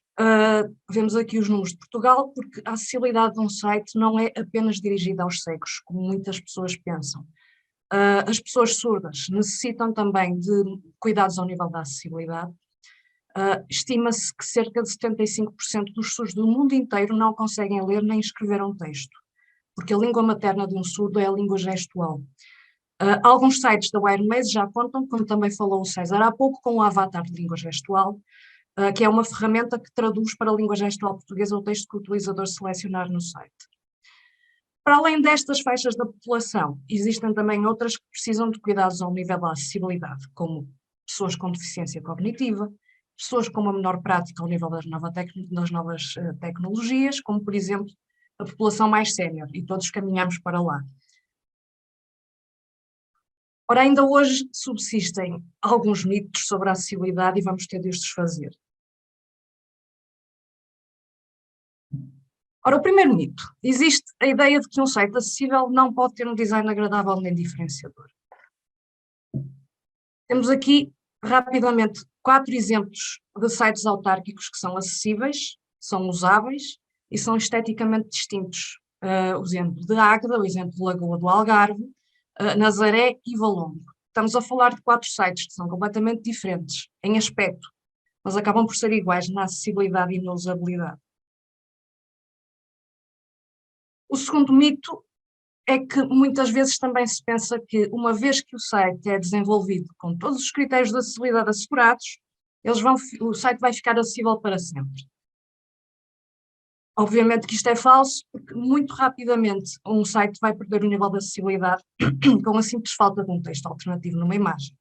vemos aqui os números de Portugal, porque a acessibilidade de um site não é apenas dirigida aos cegos, como muitas pessoas pensam. As pessoas surdas necessitam também de cuidados ao nível da acessibilidade. Estima-se que cerca de 75% dos surdos do mundo inteiro não conseguem ler nem escrever um texto, porque a língua materna de um surdo é a língua gestual. Alguns sites da Wiremesh já contam, como também falou o César há pouco, com o avatar de língua gestual, que é uma ferramenta que traduz para a língua gestual portuguesa o texto que o utilizador selecionar no site. Para além destas faixas da população, existem também outras que precisam de cuidados ao nível da acessibilidade, como pessoas com deficiência cognitiva, pessoas com uma menor prática ao nível das novas tecnologias, como, por exemplo, a população mais sénior, e todos caminhamos para lá. Ora, ainda hoje subsistem alguns mitos sobre a acessibilidade e vamos ter de os desfazer. Ora, o primeiro mito. Existe a ideia de que um site acessível não pode ter um design agradável nem diferenciador. Temos aqui, rapidamente, 4 exemplos de sites autárquicos que são acessíveis, são usáveis e são esteticamente distintos. O exemplo de Águeda, o exemplo de Lagoa do Algarve, Nazaré e Valongo. Estamos a falar de 4 sites que são completamente diferentes em aspecto, mas acabam por ser iguais na acessibilidade e na usabilidade. O segundo mito é que muitas vezes também se pensa que, uma vez que o site é desenvolvido com todos os critérios de acessibilidade assegurados, o site vai ficar acessível para sempre. Obviamente que isto é falso, porque muito rapidamente um site vai perder o nível de acessibilidade com a simples falta de um texto alternativo numa imagem.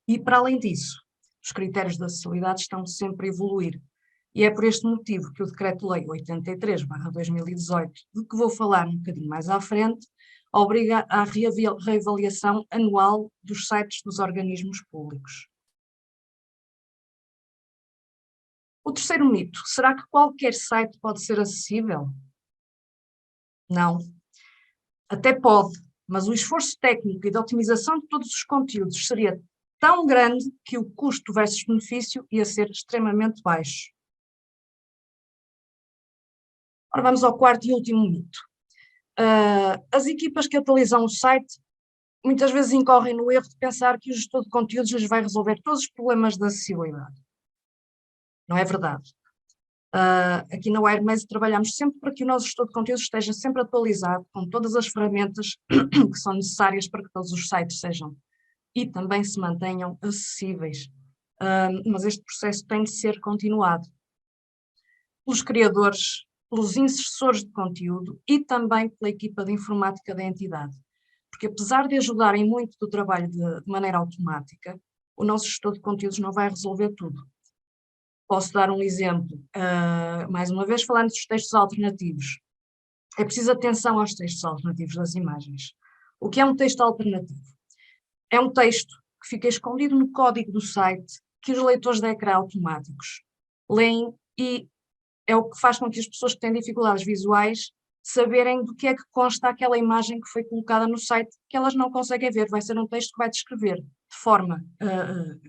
E, para além disso, os critérios de acessibilidade estão sempre a evoluir. E é por este motivo que o Decreto-Lei 83/2018, de que vou falar um bocadinho mais à frente, obriga à reavaliação anual dos sites dos organismos públicos. O terceiro mito: será que qualquer site pode ser acessível? Não. Até pode, mas o esforço técnico e de otimização de todos os conteúdos seria tão grande que o custo versus benefício ia ser extremamente baixo. Ora, vamos ao quarto e último mito. As equipas que atualizam o site muitas vezes incorrem no erro de pensar que o gestor de conteúdos lhes vai resolver todos os problemas de acessibilidade. Não é verdade. Aqui na Wiremesh trabalhamos sempre para que o nosso gestor de conteúdos esteja sempre atualizado com todas as ferramentas que são necessárias para que todos os sites sejam e também se mantenham acessíveis. Mas este processo tem de ser continuado pelos criadores, pelos insersores de conteúdo e também pela equipa de informática da entidade. Porque apesar de ajudarem muito do trabalho de maneira automática, o nosso gestor de conteúdos não vai resolver tudo. Posso dar um exemplo, mais uma vez falando dos textos alternativos. É preciso atenção aos textos alternativos das imagens. O que é um texto alternativo? É um texto que fica escondido no código do site, que os leitores de ecrã automáticos leem, e é o que faz com que as pessoas que têm dificuldades visuais saberem do que é que consta aquela imagem que foi colocada no site, que elas não conseguem ver. Vai ser um texto que vai descrever de forma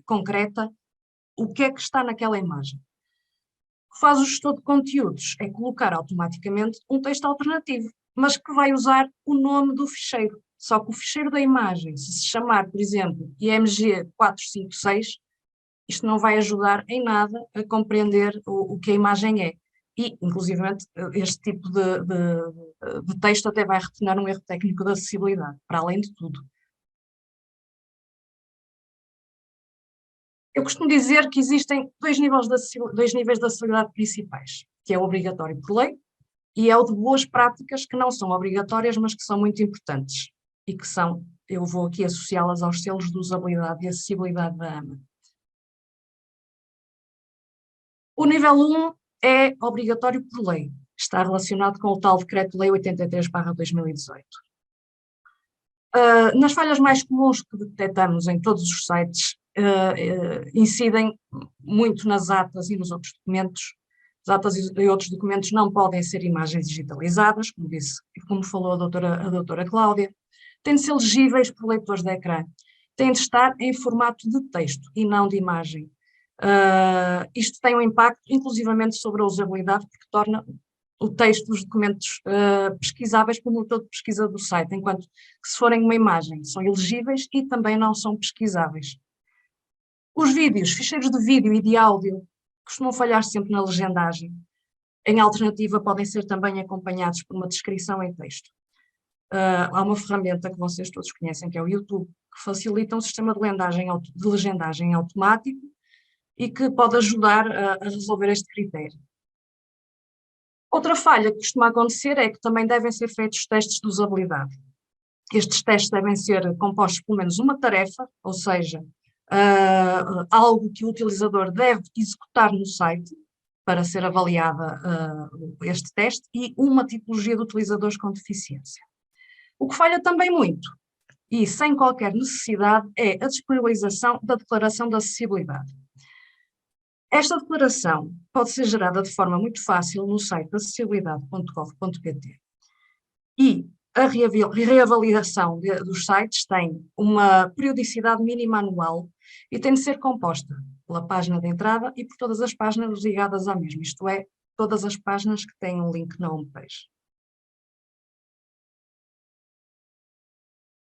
concreta o que é que está naquela imagem. O que faz o gestor de conteúdos é colocar automaticamente um texto alternativo, mas que vai usar o nome do ficheiro. Só que o ficheiro da imagem, se chamar, por exemplo, IMG 456, isto não vai ajudar em nada a compreender o que a imagem é. E, inclusivamente, este tipo de texto até vai retornar um erro técnico de acessibilidade, para além de tudo. Eu costumo dizer que existem dois níveis de acessibilidade principais, que é o obrigatório por lei e é o de boas práticas que não são obrigatórias, mas que são muito importantes e que são, eu vou aqui associá-las aos selos de usabilidade e acessibilidade da AMA. O nível 1 é obrigatório por lei, está relacionado com o tal Decreto-Lei 83/2018. Nas falhas mais comuns que detectamos em todos os sites, incidem muito nas atas e nos outros documentos. As atas e outros documentos não podem ser imagens digitalizadas, como disse, como falou a doutora Cláudia, têm de ser legíveis por leitores de ecrã, têm de estar em formato de texto e não de imagem. Isto tem um impacto, inclusivamente, sobre a usabilidade, porque torna o texto dos documentos pesquisáveis pelo motor de pesquisa do site, enquanto que se forem uma imagem são ilegíveis e também não são pesquisáveis. Os vídeos, ficheiros de vídeo e de áudio, costumam falhar sempre na legendagem. Em alternativa, podem ser também acompanhados por uma descrição em texto. Há uma ferramenta que vocês todos conhecem, que é o YouTube, que facilita um sistema de legendagem automático e que pode ajudar a resolver este critério. Outra falha que costuma acontecer é que também devem ser feitos testes de usabilidade. Estes testes devem ser compostos por menos uma tarefa, ou seja, algo que o utilizador deve executar no site para ser avaliada este teste e uma tipologia de utilizadores com deficiência. O que falha também muito, e sem qualquer necessidade, é a disponibilização da declaração de acessibilidade. Esta declaração pode ser gerada de forma muito fácil no site acessibilidade.gov.pt e a reavaliação dos sites tem uma periodicidade mínima anual e tem de ser composta pela página de entrada e por todas as páginas ligadas à mesma, isto é, todas as páginas que têm um link na homepage.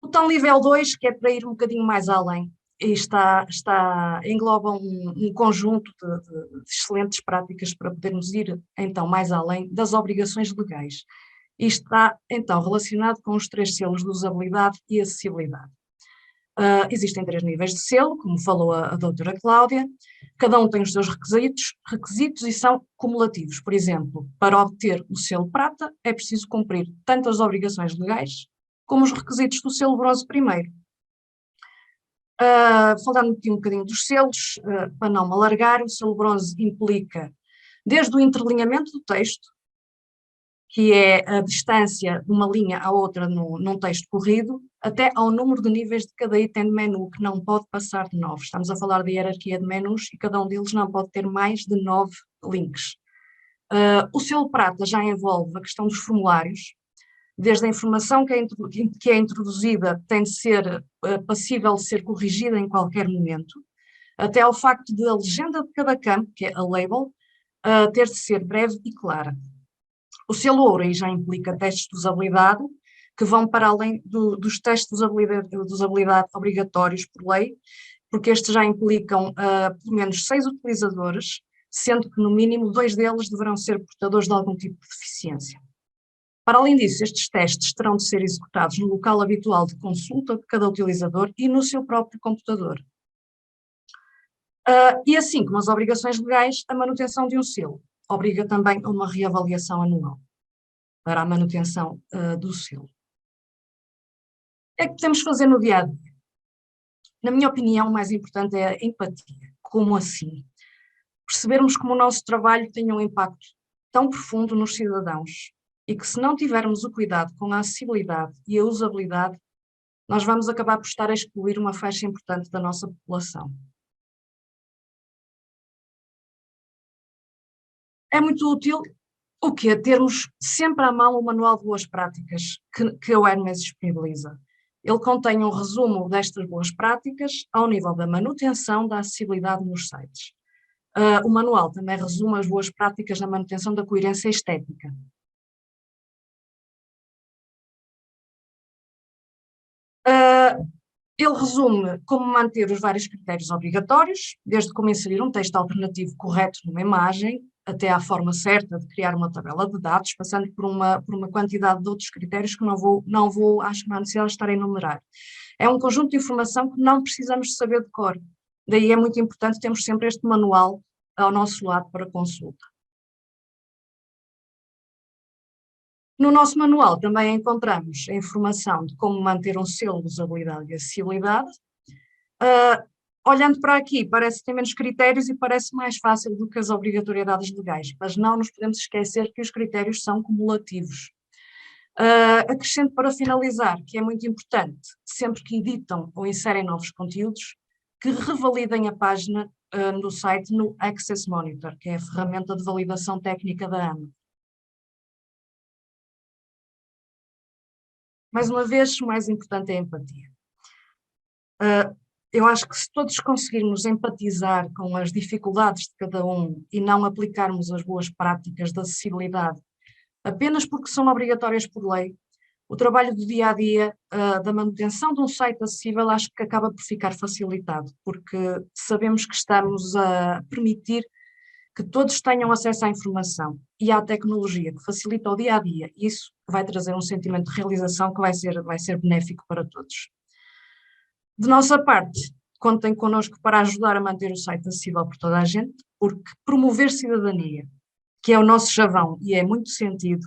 O tal nível 2, que é para ir um bocadinho mais além, e engloba um conjunto de excelentes práticas para podermos ir então mais além das obrigações legais. Isto está então relacionado com os 3 selos de usabilidade e acessibilidade. Existem 3 níveis de selo, como falou a doutora Cláudia, cada um tem os seus requisitos e são cumulativos. Por exemplo, para obter o selo prata é preciso cumprir tanto as obrigações legais como os requisitos do selo bronze primeiro. Falando aqui um bocadinho dos selos, para não me alargar, o selo bronze implica desde o interlinhamento do texto, que é a distância de uma linha à outra num texto corrido, até ao número de níveis de cada item de menu, que não pode passar de 9. Estamos a falar de hierarquia de menus e cada um deles não pode ter mais de 9 links. O selo prata já envolve a questão dos formulários, desde a informação que é introduzida tem de ser passível de ser corrigida em qualquer momento, até ao facto de a legenda de cada campo, que é a label, ter de ser breve e clara. O selo ouro aí já implica testes de usabilidade, que vão para além dos testes de usabilidade obrigatórios por lei, porque estes já implicam pelo menos 6 utilizadores, sendo que no mínimo 2 deles deverão ser portadores de algum tipo de deficiência. Para além disso, estes testes terão de ser executados no local habitual de consulta de cada utilizador e no seu próprio computador. E assim como as obrigações legais, a manutenção de um selo obriga também a uma reavaliação anual para a manutenção do selo. O que é que podemos fazer no dia a dia? Na minha opinião, o mais importante é a empatia. Como assim? Percebermos como o nosso trabalho tem um impacto tão profundo nos cidadãos e que, se não tivermos o cuidado com a acessibilidade e a usabilidade, nós vamos acabar por estar a excluir uma faixa importante da nossa população. É muito útil o quê? Termos sempre à mão o manual de boas práticas que a Hermes disponibiliza. Ele contém um resumo destas boas práticas ao nível da manutenção da acessibilidade nos sites. O manual também resume as boas práticas na manutenção da coerência estética. Ele resume como manter os vários critérios obrigatórios, desde como inserir um texto alternativo correto numa imagem, até à forma certa de criar uma tabela de dados, passando por uma quantidade de outros critérios que não vou, acho que não há necessidade de estar a enumerar. É um conjunto de informação que não precisamos de saber de cor. Daí é muito importante termos sempre este manual ao nosso lado para consulta. No nosso manual também encontramos a informação de como manter um selo de usabilidade e acessibilidade. Olhando para aqui, parece que tem menos critérios e parece mais fácil do que as obrigatoriedades legais, mas não nos podemos esquecer que os critérios são cumulativos. Acrescento para finalizar que é muito importante, sempre que editam ou inserem novos conteúdos, que revalidem a página no site no Access Monitor, que é a ferramenta de validação técnica da AMA. Mais uma vez, o mais importante é a empatia. Eu acho que se todos conseguirmos empatizar com as dificuldades de cada um e não aplicarmos as boas práticas de acessibilidade apenas porque são obrigatórias por lei, o trabalho do dia-a-dia, da manutenção de um site acessível, acho que acaba por ficar facilitado, porque sabemos que estamos a permitir que todos tenham acesso à informação e à tecnologia que facilita o dia-a-dia. Isso vai trazer um sentimento de realização que vai ser benéfico para todos. De nossa parte, contem connosco para ajudar a manter o site acessível por toda a gente, porque promover cidadania, que é o nosso chavão e é muito sentido,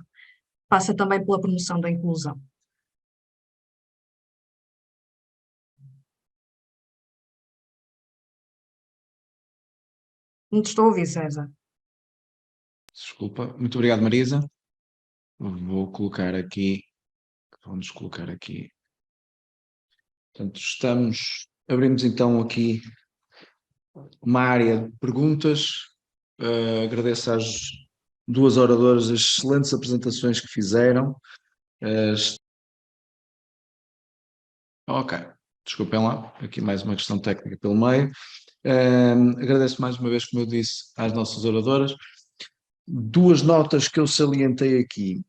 passa também pela promoção da inclusão. Não te estou a ouvir, César.
Desculpa. Muito obrigado, Marisa. Vamos colocar aqui. Portanto, abrimos então aqui uma área de perguntas. Agradeço às duas oradoras as excelentes apresentações que fizeram. Ok, desculpem lá, aqui mais uma questão técnica pelo meio. Agradeço mais uma vez, como eu disse, às nossas oradoras. Duas notas que eu salientei aqui.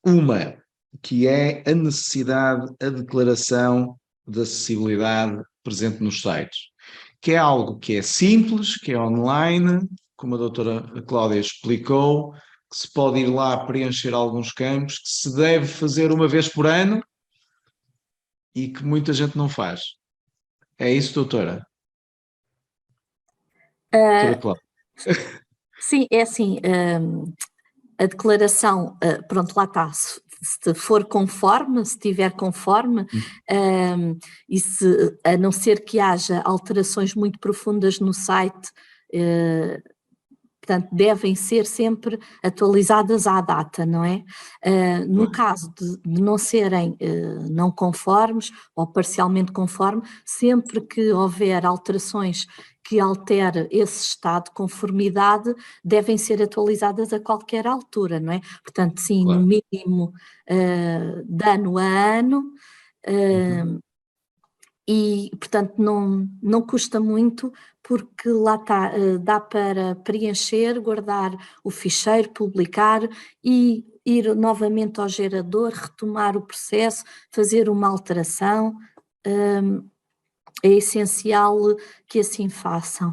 Uma, que é a necessidade, a declaração de acessibilidade presente nos sites, que é algo que é simples, que é online, como a doutora Cláudia explicou, que se pode ir lá preencher alguns campos, que se deve fazer uma vez por ano e que muita gente não faz. É isso, doutora? Doutora Cláudia.
Sim, é assim, a declaração, pronto, lá está, se for conforme, se estiver conforme, e se, a não ser que haja alterações muito profundas no site, portanto, devem ser sempre atualizadas à data, não é? No caso de não serem não conformes ou parcialmente conforme, sempre que houver alterações que altere esse estado de conformidade, devem ser atualizadas a qualquer altura, não é? Portanto, sim,
Claro.
no mínimo de ano a ano, e, portanto, não custa muito, porque lá está, dá para preencher, guardar o ficheiro, publicar e ir novamente ao gerador, retomar o processo, fazer uma alteração. É essencial que assim façam.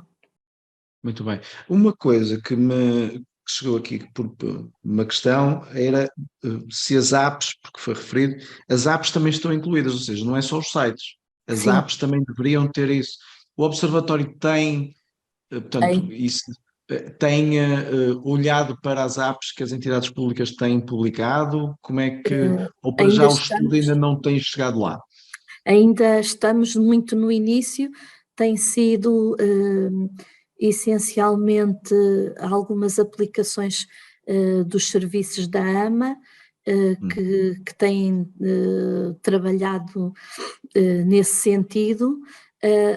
Muito bem. Uma coisa que chegou aqui por uma questão era se as apps, porque foi referido, as apps também estão incluídas, ou seja, não é só os sites, as
Sim.
apps também deveriam ter isso. O Observatório tem, portanto, isso, tem olhado para as apps que as entidades públicas têm publicado? Como é que, ou para já o estudo ainda não tem chegado lá?
Ainda estamos muito no início, tem sido essencialmente algumas aplicações dos serviços da AMA que têm trabalhado nesse sentido,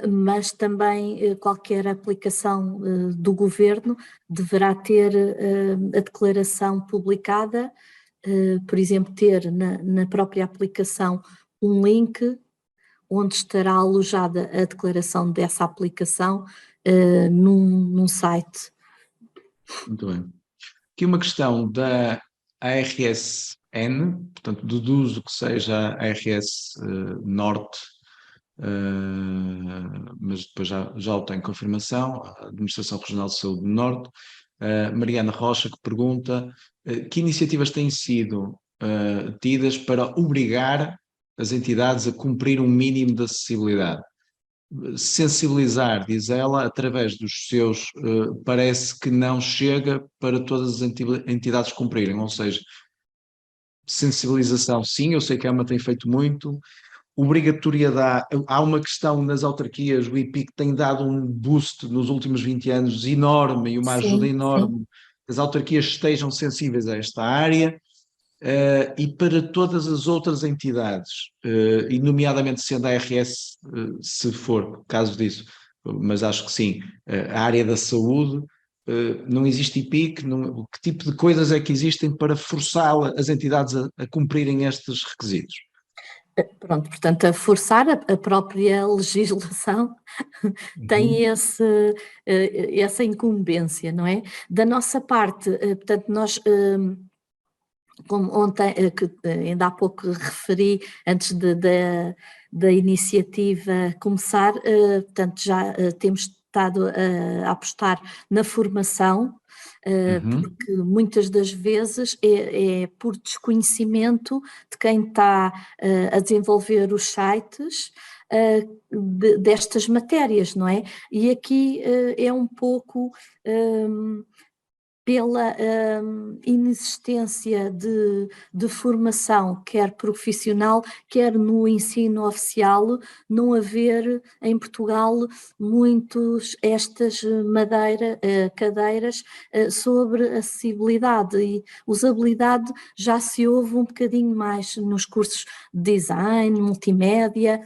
mas também qualquer aplicação do governo deverá ter a declaração publicada, por exemplo, ter na própria aplicação um link onde estará alojada a declaração dessa aplicação num site.
Muito bem. Aqui uma questão da ARSN, portanto, deduzo que seja a ARS Norte, mas depois já o tenho confirmação, a Administração Regional de Saúde do Norte. Mariana Rocha, que pergunta que iniciativas têm sido tidas para obrigar as entidades a cumprir um mínimo de acessibilidade. Sensibilizar, diz ela, através dos seus, parece que não chega para todas as entidades cumprirem, ou seja, sensibilização sim, eu sei que a AMA tem feito muito, obrigatoriedade, há uma questão nas autarquias, o IPIC tem dado um boost nos últimos 20 anos enorme e uma ajuda enorme, que as autarquias estejam sensíveis a esta área. E para todas as outras entidades, e nomeadamente sendo a ARS, se for caso disso, mas acho que sim, a área da saúde, não existe IPIC, que tipo de coisas é que existem para forçar as entidades a cumprirem estes requisitos?
Pronto, portanto, a forçar a própria legislação tem essa incumbência, não é? Da nossa parte, portanto, nós, como ontem, que ainda há pouco referi, antes da iniciativa começar, portanto, já temos estado a apostar na formação, porque muitas das vezes é por desconhecimento de quem está a desenvolver os sites destas matérias, não é? E aqui é um pouco pela inexistência de formação, quer profissional, quer no ensino oficial, não haver em Portugal muitos estas cadeiras sobre acessibilidade e usabilidade já se ouve um bocadinho mais nos cursos de design, multimédia,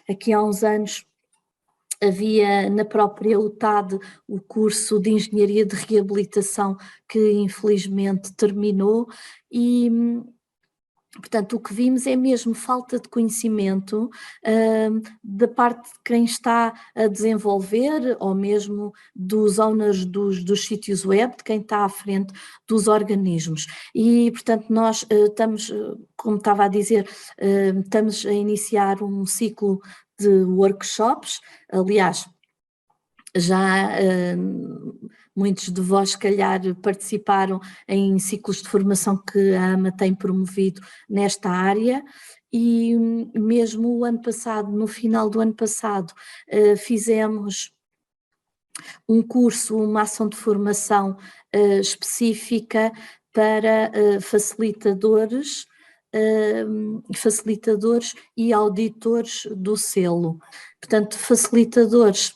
aqui há uns anos havia na própria UTAD o curso de Engenharia de Reabilitação que infelizmente terminou e, portanto, o que vimos é mesmo falta de conhecimento da parte de quem está a desenvolver ou mesmo dos owners dos sítios web, de quem está à frente dos organismos. E, portanto, nós estamos, como estava a dizer, estamos a iniciar um ciclo de workshops, aliás, já muitos de vós, se calhar, participaram em ciclos de formação que a AMA tem promovido nesta área e mesmo o ano passado, no final do ano passado, fizemos um curso, uma ação de formação específica para facilitadores e auditores do selo. Portanto, facilitadores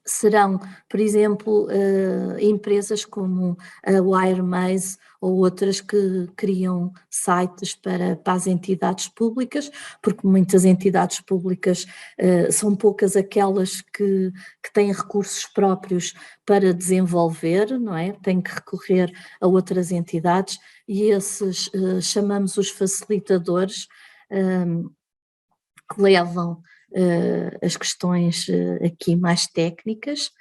serão, por exemplo, empresas como a WireMaze ou outras que criam sites para as entidades públicas, porque muitas entidades públicas são poucas aquelas que têm recursos próprios para desenvolver, não é? Têm que recorrer a outras entidades e esses chamamos os facilitadores que levam as questões aqui mais técnicas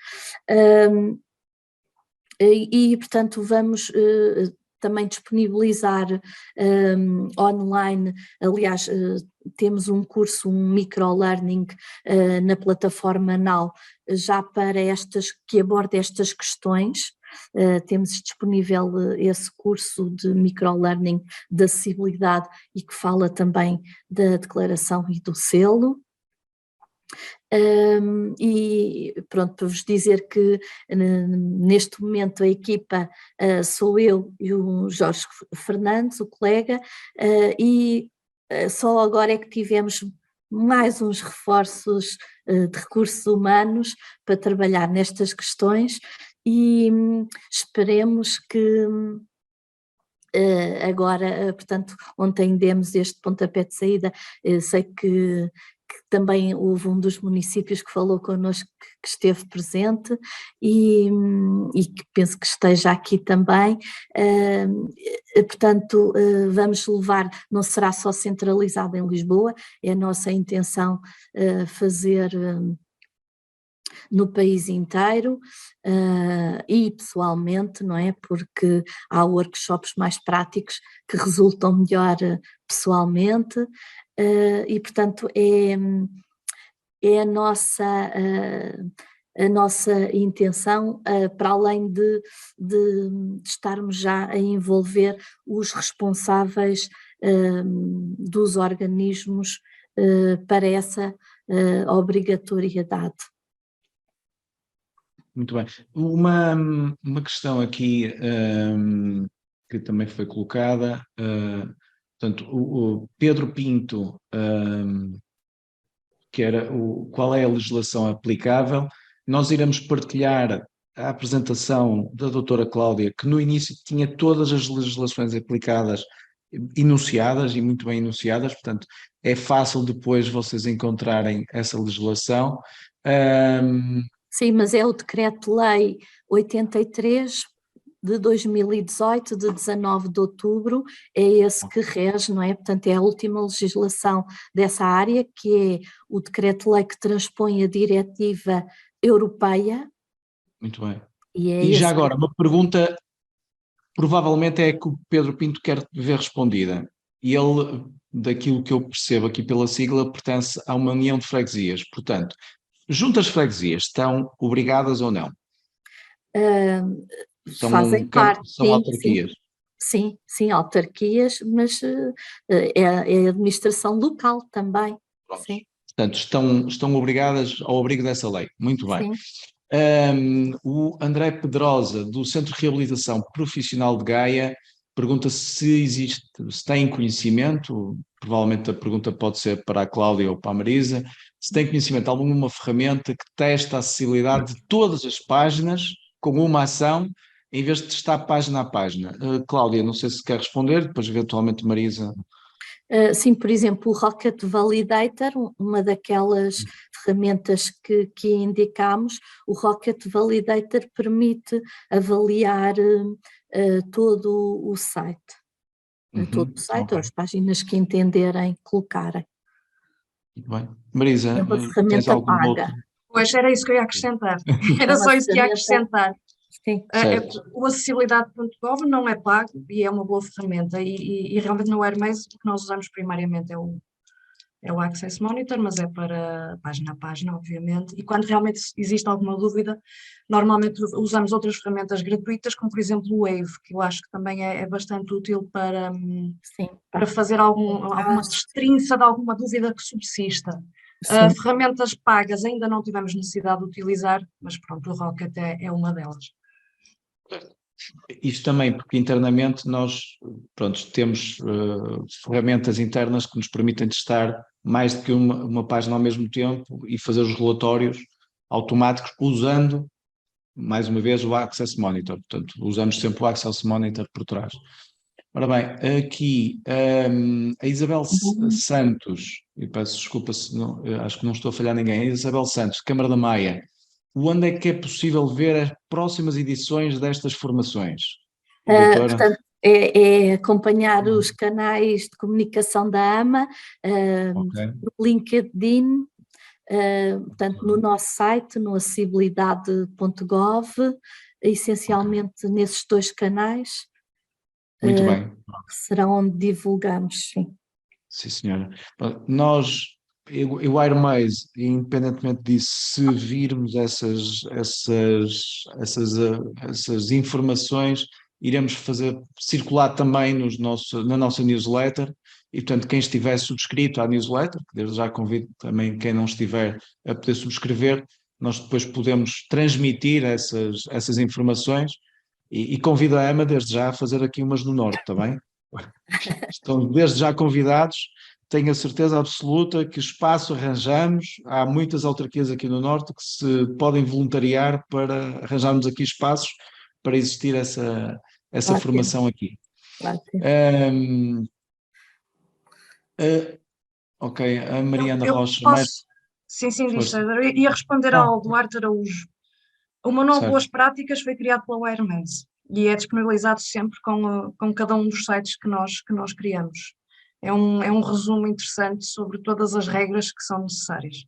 e portanto vamos também disponibilizar online, aliás temos um curso, um microlearning na plataforma Now já para que aborda estas questões. Temos disponível esse curso de microlearning de acessibilidade e que fala também da declaração e do selo. E pronto, para vos dizer que neste momento a equipa sou eu e o Jorge Fernandes, o colega, e só agora é que tivemos mais uns reforços de recursos humanos para trabalhar nestas questões e esperemos que agora, portanto, ontem demos este pontapé de saída, sei que também houve um dos municípios que falou connosco que esteve presente e que penso que esteja aqui também. Portanto, vamos levar, não será só centralizado em Lisboa, é a nossa intenção fazer no país inteiro e pessoalmente, não é? Porque há workshops mais práticos que resultam melhor pessoalmente e, portanto, é a nossa intenção, para além de estarmos já a envolver os responsáveis dos organismos para essa obrigatoriedade.
Muito bem. Uma questão aqui que também foi colocada, portanto, o Pedro Pinto, que era qual é a legislação aplicável. Nós iremos partilhar a apresentação da doutora Cláudia, que no início tinha todas as legislações aplicadas, enunciadas e muito bem enunciadas, portanto é fácil depois vocês encontrarem essa legislação.
Sim, mas é o Decreto-Lei 83 de 2018, de 19 de outubro, é esse que rege, não é? Portanto, é a última legislação dessa área, que é o Decreto-Lei que transpõe a diretiva europeia.
Muito bem.
E
já agora, uma pergunta, provavelmente é que o Pedro Pinto quer ver respondida. E ele, daquilo que eu percebo aqui pela sigla, pertence a uma união de freguesias. Portanto, juntas de freguesias estão obrigadas ou não?
Fazem parte,
são autarquias.
Sim, autarquias, mas é a administração local também. Sim.
Portanto, estão obrigadas ao abrigo dessa lei. Muito bem. O André Pedrosa, do Centro de Reabilitação Profissional de Gaia, pergunta se tem conhecimento, provavelmente a pergunta pode ser para a Cláudia ou para a Marisa, se tem conhecimento de alguma ferramenta que testa a acessibilidade de todas as páginas com uma ação, em vez de testar página a página. Cláudia, não sei se quer responder, depois eventualmente Marisa.
Sim, por exemplo, o Rocket Validator, uma daquelas ferramentas que indicamos, o Rocket Validator permite avaliar todo o site, todo o site, ou as páginas que entenderem colocarem.
Muito bem. Marisa,
É uma
tens
ferramenta
algum
paga.
outro?
Pois era isso que eu ia acrescentar, era só isso que ia acrescentar.
Sim.
O acessibilidade.gov não é pago e é uma boa ferramenta e realmente no Hermes o que nós usamos primariamente é o Access Monitor, mas é para página a página, obviamente, e quando realmente existe alguma dúvida, normalmente usamos outras ferramentas gratuitas, como por exemplo o Wave, que eu acho que também é bastante útil para fazer alguma destrinça de alguma dúvida que subsista. Ferramentas pagas ainda não tivemos necessidade de utilizar, mas pronto, o Rocket é uma delas.
Isto também porque internamente nós temos ferramentas internas que nos permitem testar mais do que uma página ao mesmo tempo e fazer os relatórios automáticos usando, mais uma vez, o Access Monitor. Portanto, usamos sempre o Access Monitor por trás. Ora bem, aqui a Isabel Santos, e peço desculpa se não, acho que não estou a falhar ninguém, a Isabel Santos, Câmara da Maia, onde é que é possível ver as próximas edições destas formações?
Portanto, é acompanhar os canais de comunicação da AMA, no LinkedIn, portanto, no nosso site, no acessibilidade.gov, essencialmente nesses dois canais.
Muito bem.
Será onde divulgamos, sim.
Sim, senhora. Eu Airmaze, independentemente disso, se virmos essas informações, iremos fazer circular também na nossa newsletter, e portanto quem estiver subscrito à newsletter, que desde já convido também quem não estiver a poder subscrever, nós depois podemos transmitir essas informações e convido a Emma desde já a fazer aqui umas no Norte, está bem? Estão desde já convidados, tenho a certeza absoluta que espaço arranjamos, há muitas autarquias aqui no Norte que se podem voluntariar para arranjarmos aqui espaços para existir essa formação aqui. Ok, a Mariana
Eu
Rocha, mais
posso, sim, diz
força.
César, eu ia responder
Não,
ao Duarte Araújo. O Manual de
certo.
Boas Práticas foi criado pela Hermes e é disponibilizado sempre com cada um dos sites que nós criamos. É um resumo interessante sobre todas as regras que são necessárias.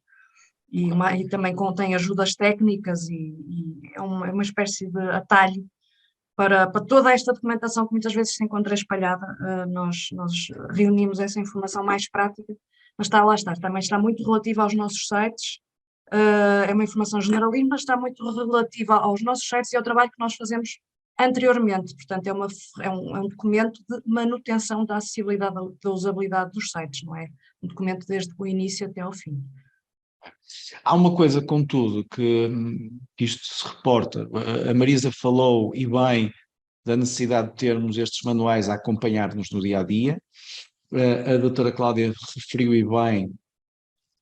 E também contém ajudas técnicas e é uma espécie de atalho para toda esta documentação que muitas vezes se encontra espalhada. Nós reunimos essa informação mais prática, mas lá está, também está muito relativa aos nossos sites. É uma informação generalista, mas está muito relativa aos nossos sites e ao trabalho que nós fazemos anteriormente. Portanto, é um documento de manutenção da acessibilidade, da usabilidade dos sites, não é? Um documento desde o início até ao fim.
Há uma coisa, contudo, que isto se reporta. A Marisa falou, e bem, da necessidade de termos estes manuais a acompanhar-nos no dia a dia. A doutora Cláudia referiu, e bem,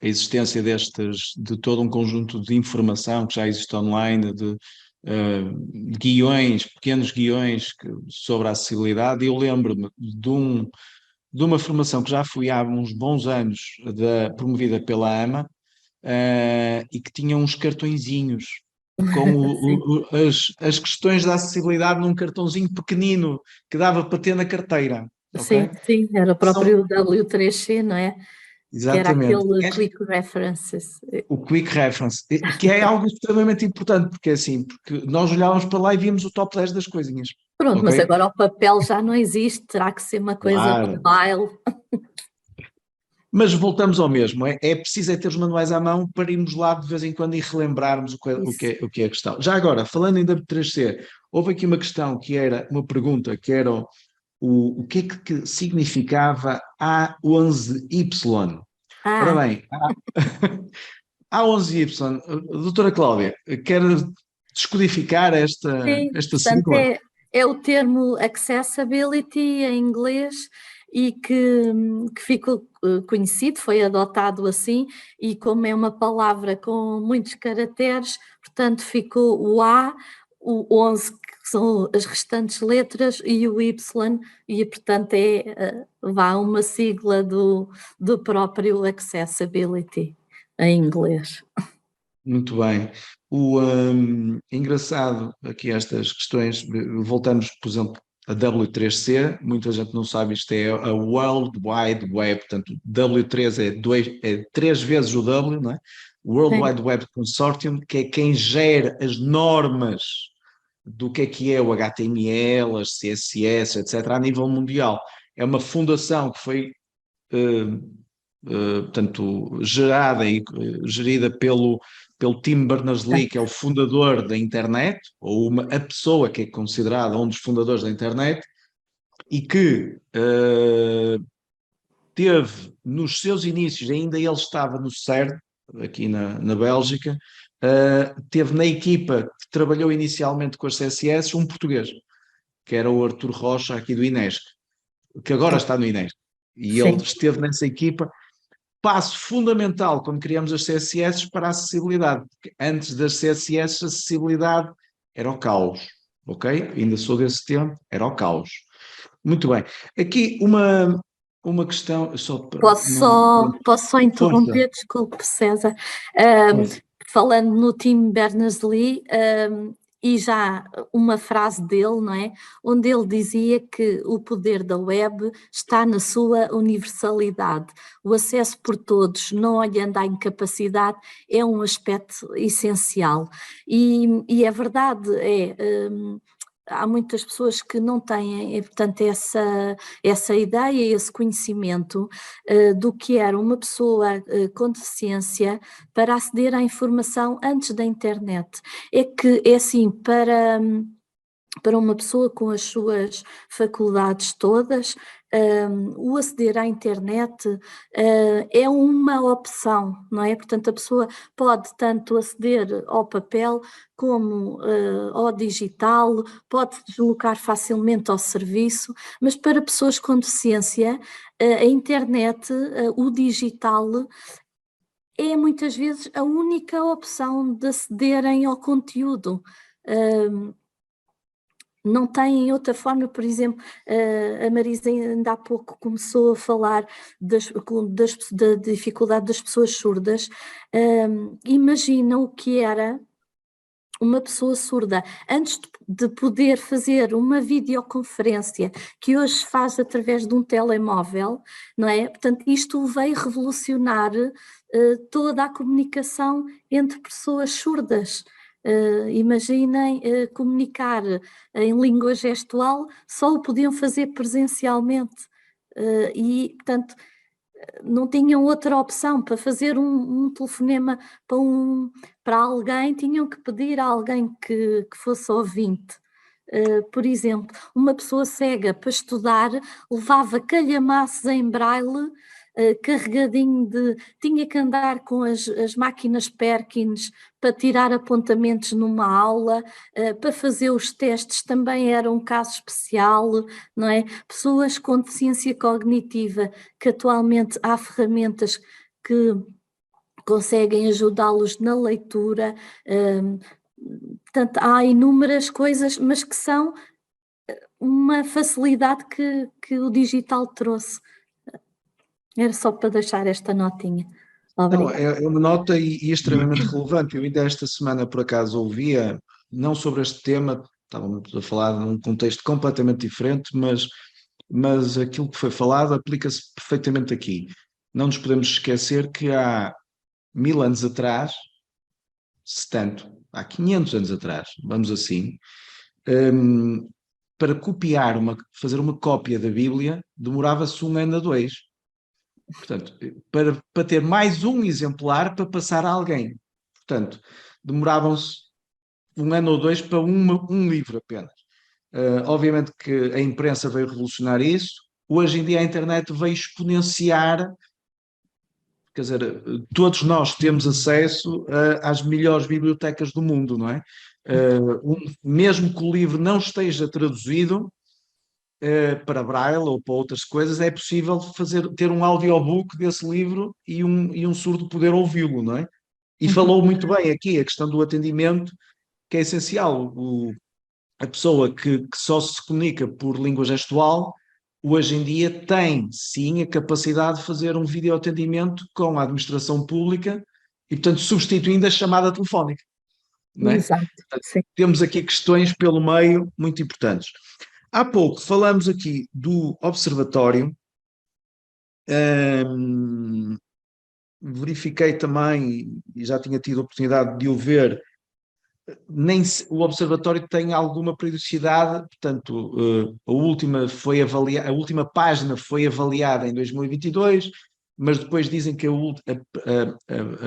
a existência de todo um conjunto de informação que já existe online, de guiões, pequenos guiões sobre a acessibilidade. Eu lembro-me de uma formação que já fui há uns bons anos, promovida pela AMA, e que tinha uns cartõezinhos com as questões da acessibilidade num cartãozinho pequenino que dava para ter na carteira.
Sim,
Ok?
sim, era o
São,
próprio W3C, não é? Que era
exatamente.
aquele Quick References.
O Quick Reference, que é algo extremamente importante, porque é assim, porque nós olhávamos para lá e víamos o top 10 das coisinhas.
Pronto, mas
Ok?
agora o papel já não existe, terá que ser uma coisa
Claro.
mobile.
Mas voltamos ao mesmo, é preciso ter os manuais à mão para irmos lá de vez em quando e relembrarmos
Isso.
o que é a questão. Já agora, falando em W3C, houve aqui uma questão que era, uma pergunta, que era o que é que significava A11Y? Ora
Ah,
bem, A11Y, doutora Cláudia, quer descodificar
sim,
esta
portanto
sigla?
é o termo accessibility em inglês e que ficou conhecido, foi adotado assim, e como é uma palavra com muitos caracteres, portanto ficou o A, o 11, que são as restantes letras, e o Y, e portanto vá uma sigla do próprio accessibility em inglês.
Muito bem. Engraçado aqui estas questões, voltamos, por exemplo, a W3C, muita gente não sabe, isto é a World Wide Web, portanto, W3 é três vezes o W, não é? World
Sim,
Wide Web Consortium, que é quem gera as normas do que é o HTML, as CSS, etc., a nível mundial. É uma fundação que foi eh, portanto, gerada e gerida pelo Tim Berners-Lee, que é o fundador da internet, ou a pessoa que é considerada um dos fundadores da internet, e que teve nos seus inícios, ainda ele estava no CERN, aqui na Bélgica, teve na equipa que trabalhou inicialmente com as CSS um português, que era o Artur Rocha, aqui do INESC, que agora está no INESC. E ele
sim.
esteve nessa equipa, passo fundamental quando criamos as CSS para a acessibilidade, porque antes das CSS a acessibilidade era o caos, ok? Ainda sou desse tempo, era o caos. Muito bem. Aqui uma questão, só para não...
Posso só
Força,
interromper, desculpe, César. Um,
força.
falando no Tim Berners-Lee, e já uma frase dele, não é? Onde ele dizia que o poder da web está na sua universalidade. O acesso por todos, não olhando à incapacidade, é um aspecto essencial. E é verdade, há muitas pessoas que não têm, portanto, essa ideia, esse conhecimento do que era uma pessoa com deficiência para aceder à informação antes da internet. É que, é assim, para uma pessoa com as suas faculdades todas, o aceder à internet é uma opção, não é? Portanto, a pessoa pode tanto aceder ao papel como ao digital, pode deslocar facilmente ao serviço, mas para pessoas com deficiência, a internet, o digital, é muitas vezes a única opção de acederem ao conteúdo. não têm outra forma. Por exemplo, a Marisa ainda há pouco começou a falar da dificuldade das pessoas surdas. Imagina o que era uma pessoa surda, antes de poder fazer uma videoconferência, que hoje faz através de um telemóvel, não é? Portanto, isto veio revolucionar toda a comunicação entre pessoas surdas. Imaginem comunicar em língua gestual, só o podiam fazer presencialmente. E, portanto, não tinham outra opção. Para fazer um telefonema para alguém, tinham que pedir a alguém que fosse ouvinte. Por exemplo, uma pessoa cega para estudar levava calhamaços em braille, carregadinho tinha que andar com as máquinas Perkins para tirar apontamentos numa aula, para fazer os testes também era um caso especial, não é? Pessoas com deficiência cognitiva, que atualmente há ferramentas que conseguem ajudá-los na leitura. Portanto, há inúmeras coisas, mas que são uma facilidade que o digital trouxe. Era só para deixar esta notinha.
Não,
Obrigada.
é uma nota e extremamente relevante. Eu ainda esta semana, por acaso, ouvia, não sobre este tema, estávamos a falar num contexto completamente diferente, mas aquilo que foi falado aplica-se perfeitamente aqui. Não nos podemos esquecer que há 1000 anos atrás, se tanto, há 500 anos atrás, vamos assim, para fazer uma cópia da Bíblia, demorava-se 1 ano a 2. Portanto, para ter mais um exemplar para passar a alguém. Portanto, demoravam-se 1 ano ou 2 para um livro apenas. Obviamente que a imprensa veio revolucionar isso. Hoje em dia a internet veio exponenciar, quer dizer, todos nós temos acesso às melhores bibliotecas do mundo, não é? Mesmo que o livro não esteja traduzido para Braille ou para outras coisas, é possível ter um audiobook desse livro e um surdo poder ouvi-lo, não é? E falou muito bem aqui a questão do atendimento, que é essencial. A pessoa que só se comunica por língua gestual, hoje em dia tem sim a capacidade de fazer um videoatendimento com a administração pública e, portanto, substituindo a chamada telefónica, não é?
Exato, sim.
Temos aqui questões pelo meio muito importantes. Há pouco falamos aqui do observatório. Verifiquei também, e já tinha tido a oportunidade de o ver, o observatório tem alguma periodicidade, portanto, a última página foi avaliada em 2022, mas depois dizem que a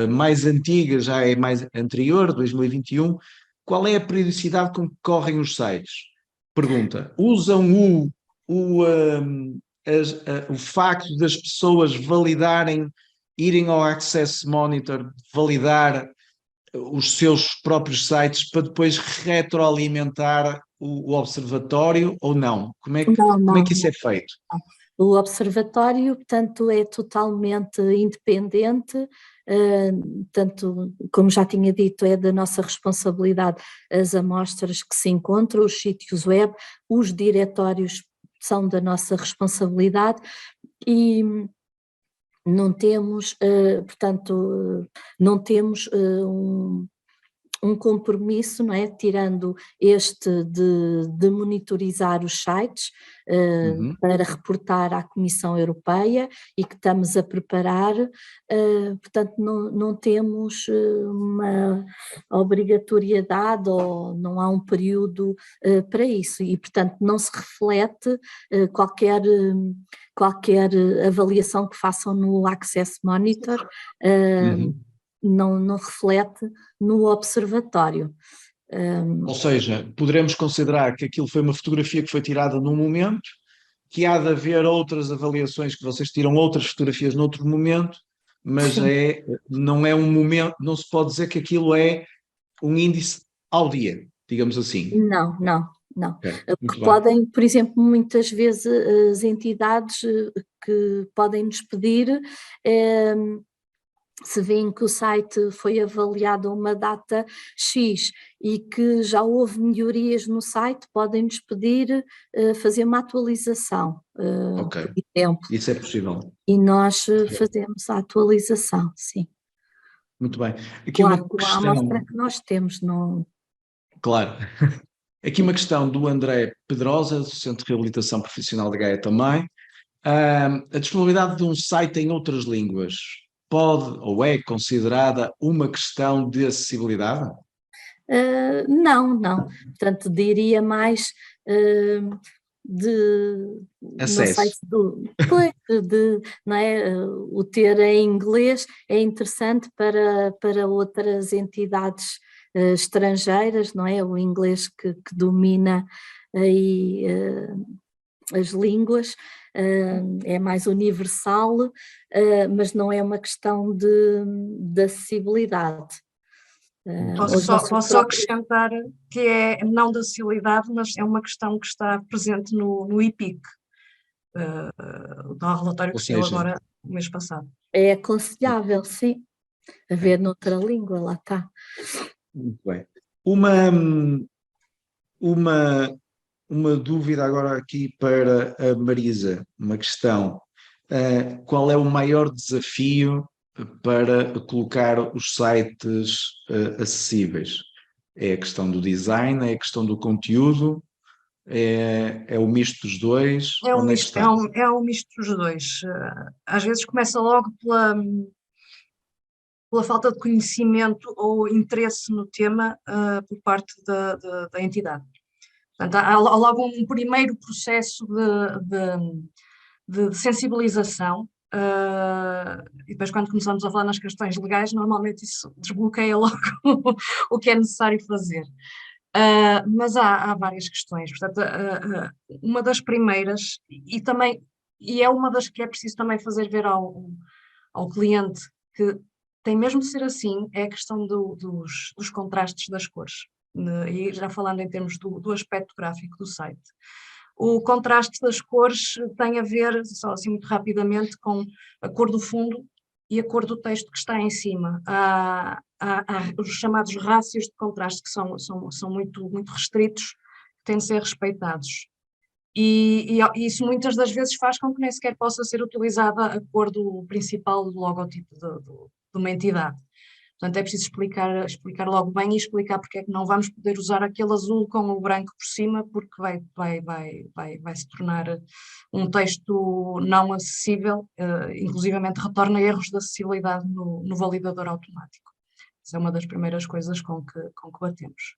mais antiga já é mais anterior, 2021. Qual é a periodicidade com que correm os sites? Pergunta. Usam o facto das pessoas irem ao Access Monitor, validar os seus próprios sites para depois retroalimentar o observatório ou não? Como é que isso é feito?
O observatório, portanto, é totalmente independente, tanto, como já tinha dito, é da nossa responsabilidade as amostras que se encontram, os sítios web, os diretórios são da nossa responsabilidade e não temos, portanto, não temos um compromisso, não é? Tirando este de monitorizar os sites para reportar à Comissão Europeia e que estamos a preparar, portanto não temos uma obrigatoriedade ou não há um período para isso e portanto não se reflete qualquer avaliação que façam no Access Monitor, não reflete no observatório.
Ou seja, poderemos considerar que aquilo foi uma fotografia que foi tirada num momento, que há de haver outras avaliações que vocês tiram outras fotografias noutro momento, mas não é um momento, não se pode dizer que aquilo é um índice ao dia, digamos assim.
Não. Porque podem, por exemplo, muitas vezes as entidades que podem nos pedir se veem que o site foi avaliado a uma data X e que já houve melhorias no site, podem-nos pedir fazer uma atualização,
Ok,
por exemplo,
isso é possível.
e nós fazemos a atualização, sim.
Muito bem. Aqui
Claro,
uma
com a
questão,
amostra que nós temos, não...
claro. Aqui uma questão do André Pedrosa, do Centro de Reabilitação Profissional de Gaia também. A disponibilidade de um site em outras línguas pode ou é considerada uma questão de acessibilidade?
Não. Portanto, diria mais de, não sei
Acesso.
se pois, não é, o ter em inglês é interessante para outras entidades estrangeiras, não é? O inglês que domina aí as línguas, é mais universal, mas não é uma questão de acessibilidade. Os nossos
Posso só
próprios...
acrescentar que é não da acessibilidade, mas é uma questão que está presente no IPIC, o tal relatório
Ou
que saiu
seja,
agora no mês passado.
É aconselhável, sim, haver noutra língua, lá está.
muito bem. Uma, uma dúvida agora aqui para a Marisa, uma questão. Qual é o maior desafio para colocar os sites acessíveis? É a questão do design, é a questão do conteúdo, é o misto dos dois?
É um
Onde é que
misto,
está?
é um misto dos dois. Às vezes começa logo pela falta de conhecimento ou interesse no tema por parte da entidade. Portanto, há logo um primeiro processo de sensibilização, e depois quando começamos a falar nas questões legais, normalmente isso desbloqueia logo o que é necessário fazer. Mas há várias questões, portanto, uma das primeiras, e é uma das que é preciso também fazer ver ao cliente que tem mesmo de ser assim, é a questão dos contrastes das cores, e já falando em termos do aspecto gráfico do site. O contraste das cores tem a ver, só assim muito rapidamente, com a cor do fundo e a cor do texto que está em cima. Há os chamados rácios de contraste que são muito restritos, que têm de ser respeitados. E isso muitas das vezes faz com que nem sequer possa ser utilizada a cor do principal do logotipo de uma entidade. Portanto, é preciso explicar logo bem e explicar porque é que não vamos poder usar aquele azul com o branco por cima, porque vai se tornar um texto não acessível, inclusivamente retorna erros de acessibilidade no validador automático. Essa é uma das primeiras coisas com que batemos.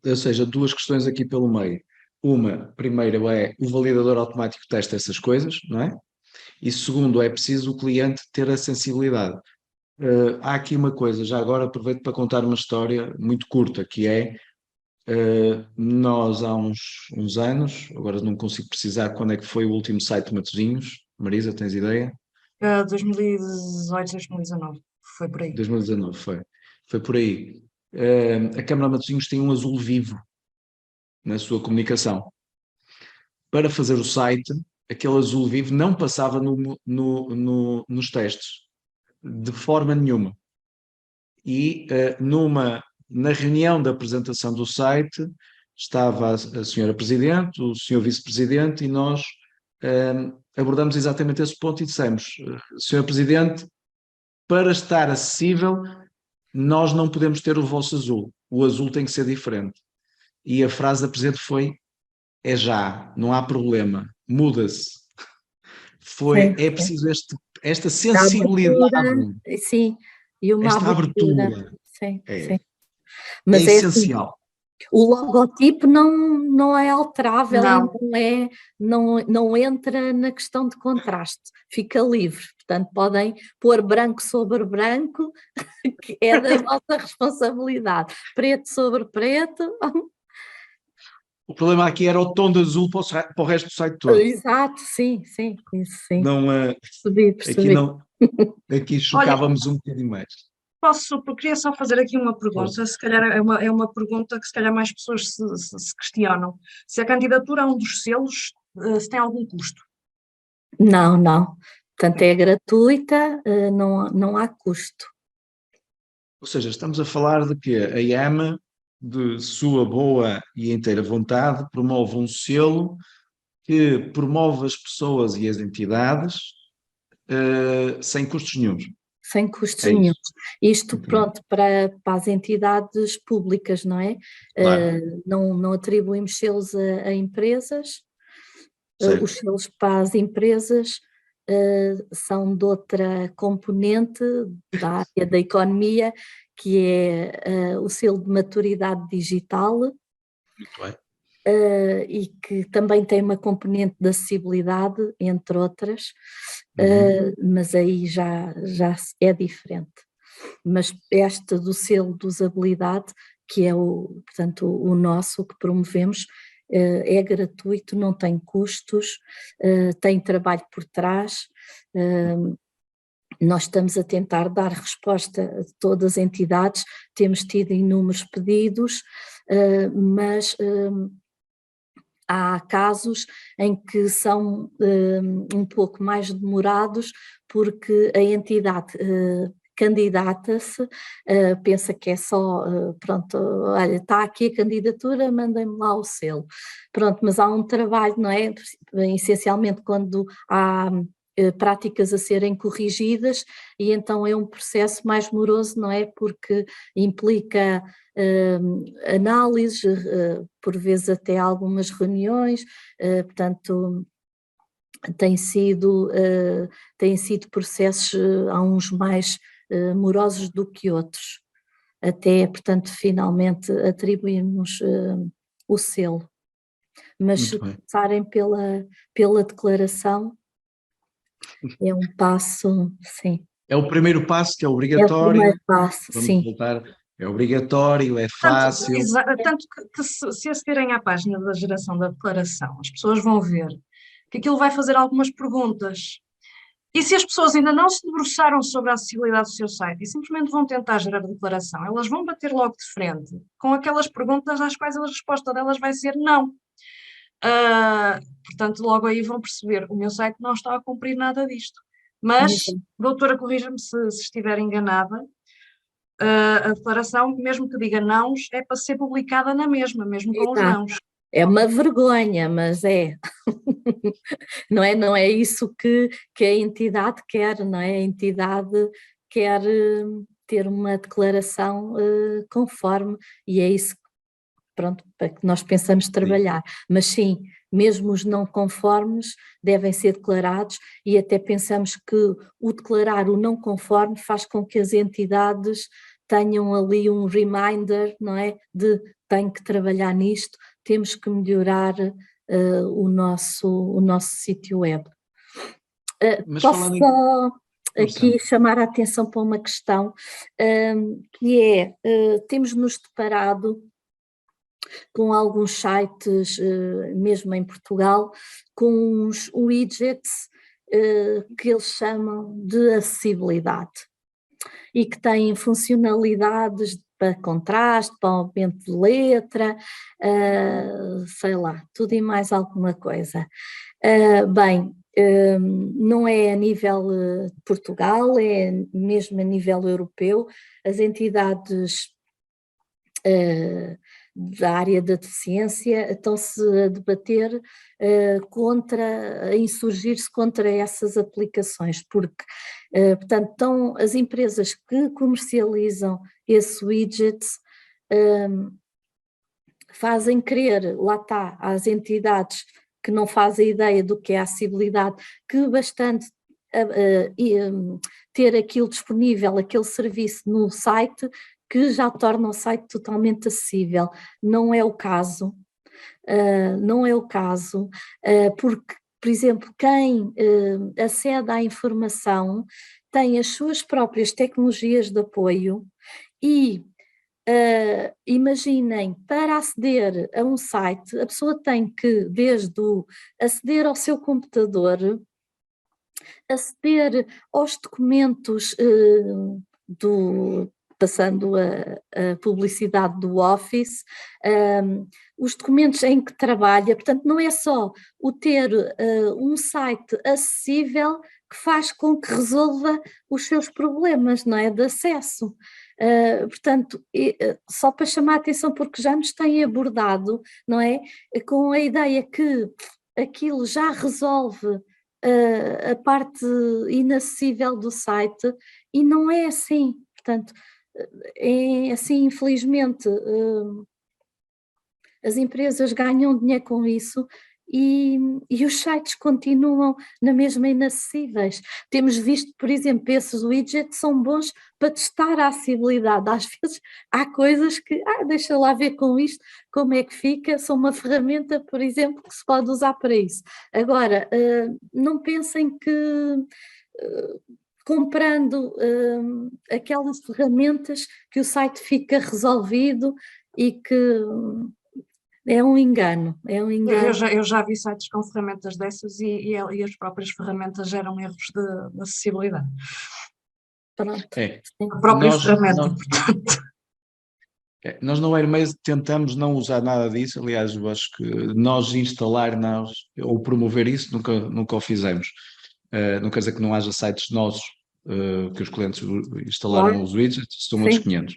Ou seja, duas questões aqui pelo meio. Uma, primeiro é o validador automático testa essas coisas, não é? E segundo, é preciso o cliente ter a sensibilidade. Há aqui uma coisa, já agora aproveito para contar uma história muito curta, que é, nós há uns anos, agora não consigo precisar quando é que foi o último site de Matosinhos, Marisa, tens ideia?
2018, 2019, foi por aí.
2019 foi por aí. A Câmara de Matosinhos tem um azul vivo na sua comunicação. Para fazer o site, aquele azul vivo não passava nos testes, de forma nenhuma. E na reunião da apresentação do site estava a senhora Presidente, o senhor Vice-Presidente e nós abordamos exatamente esse ponto e dissemos, senhor Presidente, para estar acessível nós não podemos ter o vosso azul, o azul tem que ser diferente. E a frase da Presidente foi, é já, não há problema, muda-se. É preciso esta sensibilidade,
Abertura, sim, e uma
esta
abertura,
abertura,
sim.
é
Mas é assim,
essencial.
o logotipo não é alterável
Não.
e não entra na questão de contraste, fica livre. Portanto, podem pôr branco sobre branco, que é da vossa responsabilidade. Preto sobre preto.
O problema aqui era o tom de azul para o resto do site todo.
Exato, sim, isso sim.
Não,
Percebi.
aqui chocávamos um bocadinho mais.
Queria só fazer aqui uma pergunta, se calhar é uma pergunta que se calhar mais pessoas se questionam. Se a candidatura a um dos selos, se tem algum custo?
Não. Portanto, é gratuita, não há custo.
Ou seja, estamos a falar de que a IAM, de sua boa e inteira vontade, promove um selo que promove as pessoas e as entidades sem custos nenhuns.
Sem custos
É isso.
nenhums. Isto,
Muito bem.
pronto, para as entidades públicas, não é?
Claro.
Não atribuímos selos a empresas.
Certo.
Os selos para as empresas são de outra componente da área da economia, que é o selo de maturidade digital.
Muito bem.
E que também tem uma componente de acessibilidade, entre outras, mas aí já é diferente. Mas esta do selo de usabilidade, que é portanto, o nosso que promovemos, é gratuito, não tem custos, tem trabalho por trás. Nós estamos a tentar dar resposta a todas as entidades, temos tido inúmeros pedidos, mas há casos em que são um pouco mais demorados porque a entidade candidata-se, pensa que é só, pronto, olha, está aqui a candidatura, mandem-me lá o selo. Pronto, mas há um trabalho, não é? Essencialmente quando há práticas a serem corrigidas, e então é um processo mais moroso, não é? Porque implica análises, por vezes até algumas reuniões, portanto têm sido processos, há uns mais morosos do que outros, até portanto finalmente atribuirmos o selo. Mas se começarem pela declaração, é um passo, sim.
É o primeiro passo que é
É o
obrigatório.
primeiro passo,
Vamos
sim.
voltar. É obrigatório, é fácil.
Tanto que se acederem à página da geração da declaração, as pessoas vão ver que aquilo vai fazer algumas perguntas. E se as pessoas ainda não se debruçaram sobre a acessibilidade do seu site e simplesmente vão tentar gerar a declaração, elas vão bater logo de frente com aquelas perguntas às quais a resposta delas vai ser não. Portanto, logo aí vão perceber, o meu site não está a cumprir nada disto. Mas, doutora, corrija-me se estiver enganada, a declaração, mesmo que diga nãos, é para ser publicada na mesma, mesmo com os nãos.
É uma vergonha, mas é. Não é isso que a entidade quer, não é? A entidade quer ter uma declaração conforme, e é isso, pronto, para que nós pensamos trabalhar. Mas sim, mesmo os não conformes devem ser declarados, e até pensamos que o declarar o não conforme faz com que as entidades tenham ali um reminder, não é? De tenho que trabalhar nisto, temos que melhorar o nosso sítio web. Posso só aqui chamar a atenção para uma questão, que é, temos nos deparado com alguns sites, mesmo em Portugal, com uns widgets que eles chamam de acessibilidade e que têm funcionalidades para contraste, para aumento de letra, sei lá, tudo e mais alguma coisa. Bem, não é a nível de Portugal, é mesmo a nível europeu. As entidades da área da deficiência estão-se a debater a insurgir-se contra essas aplicações, porque, portanto, estão as empresas que comercializam esse widget fazem crer, lá está, às entidades que não fazem ideia do que é a acessibilidade, que bastante ter aquilo disponível, aquele serviço no site, que já torna o site totalmente acessível. Não é o caso, porque, por exemplo, quem acede à informação tem as suas próprias tecnologias de apoio e, imaginem, para aceder a um site, a pessoa tem que, desde aceder ao seu computador, aceder aos documentos passando a publicidade do Office, os documentos em que trabalha, portanto não é só o ter um site acessível, que faz com que resolva os seus problemas, não é, de acesso. Portanto, só para chamar a atenção, porque já nos têm abordado, não é, com a ideia que aquilo já resolve a parte inacessível do site, e não é assim. Portanto, é assim, infelizmente, as empresas ganham dinheiro com isso e os sites continuam na mesma inacessíveis. Temos visto, por exemplo, esses widgets são bons para testar a acessibilidade. Às vezes há coisas que, deixa lá ver com isto, como é que fica, são uma ferramenta, por exemplo, que se pode usar para isso. Agora, não pensem que comprando aquelas ferramentas que o site fica resolvido e que é um engano, é um engano.
Eu já vi sites com ferramentas dessas e as próprias ferramentas geram erros de acessibilidade.
Pronto.
A própria ferramenta, portanto.
Nós no Airmaze tentamos não usar nada disso, aliás, eu acho que nós instalar ou promover isso nunca o fizemos. Não quer dizer que não haja sites nossos que os clientes instalaram os widgets, são outros 500.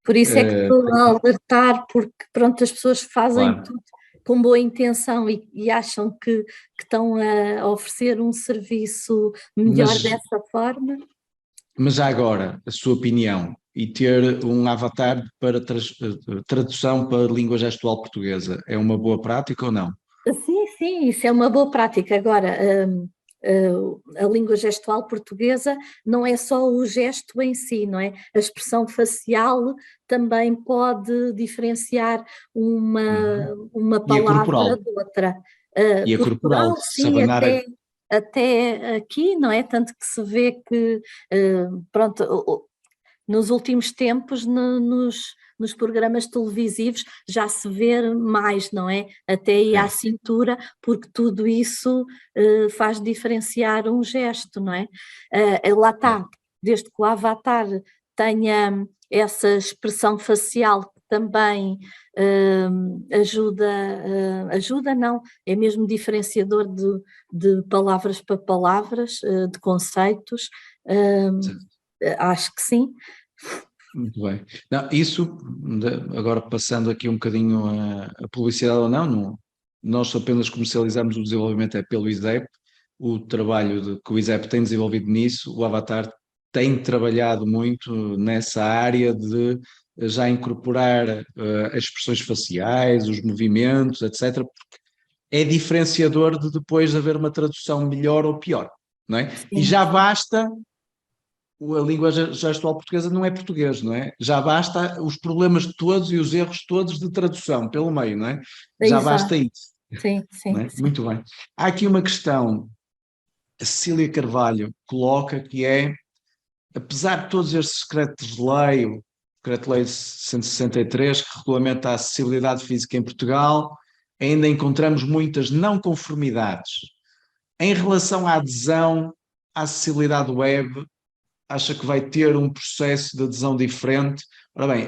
Por isso é que estou a alertar, porque pronto, as pessoas fazem tudo com boa intenção e acham que estão a oferecer um serviço melhor dessa forma.
Mas já agora, a sua opinião, e ter um avatar para tradução para língua gestual portuguesa, é uma boa prática ou não?
Sim, isso é uma boa prática. Agora, a língua gestual portuguesa não é só o gesto em si, não é? A expressão facial também pode diferenciar uma palavra de outra.
E a corporal,
sim, até aqui, não é? Tanto que se vê que, pronto, nos últimos tempos, nos programas televisivos, já se vê mais, não é? Até aí à cintura, porque tudo isso faz diferenciar um gesto, não é? Lá está, desde que o avatar tenha essa expressão facial que também ajuda não, é mesmo diferenciador de palavras para palavras, de conceitos, acho que sim.
Muito bem. Não, isso, agora passando aqui um bocadinho a publicidade ou não, nós apenas comercializamos o desenvolvimento pelo ISEP, o trabalho que o ISEP tem desenvolvido nisso, o Avatar tem trabalhado muito nessa área de já incorporar as expressões faciais, os movimentos, etc., porque é diferenciador de depois haver uma tradução melhor ou pior, não é? Sim. E já basta... A língua gestual portuguesa não é português, não é? Já basta os problemas todos e os erros todos de tradução pelo meio, não é? Já basta isso.
Sim.
Sim. Muito bem. Há aqui uma questão, a Cecília Carvalho coloca, que é, apesar de todos estes decretos de lei, o Decreto-Lei 163, que regulamenta a acessibilidade física em Portugal, ainda encontramos muitas não conformidades. Em relação à adesão à acessibilidade web, acha que vai ter um processo de adesão diferente? Ora bem,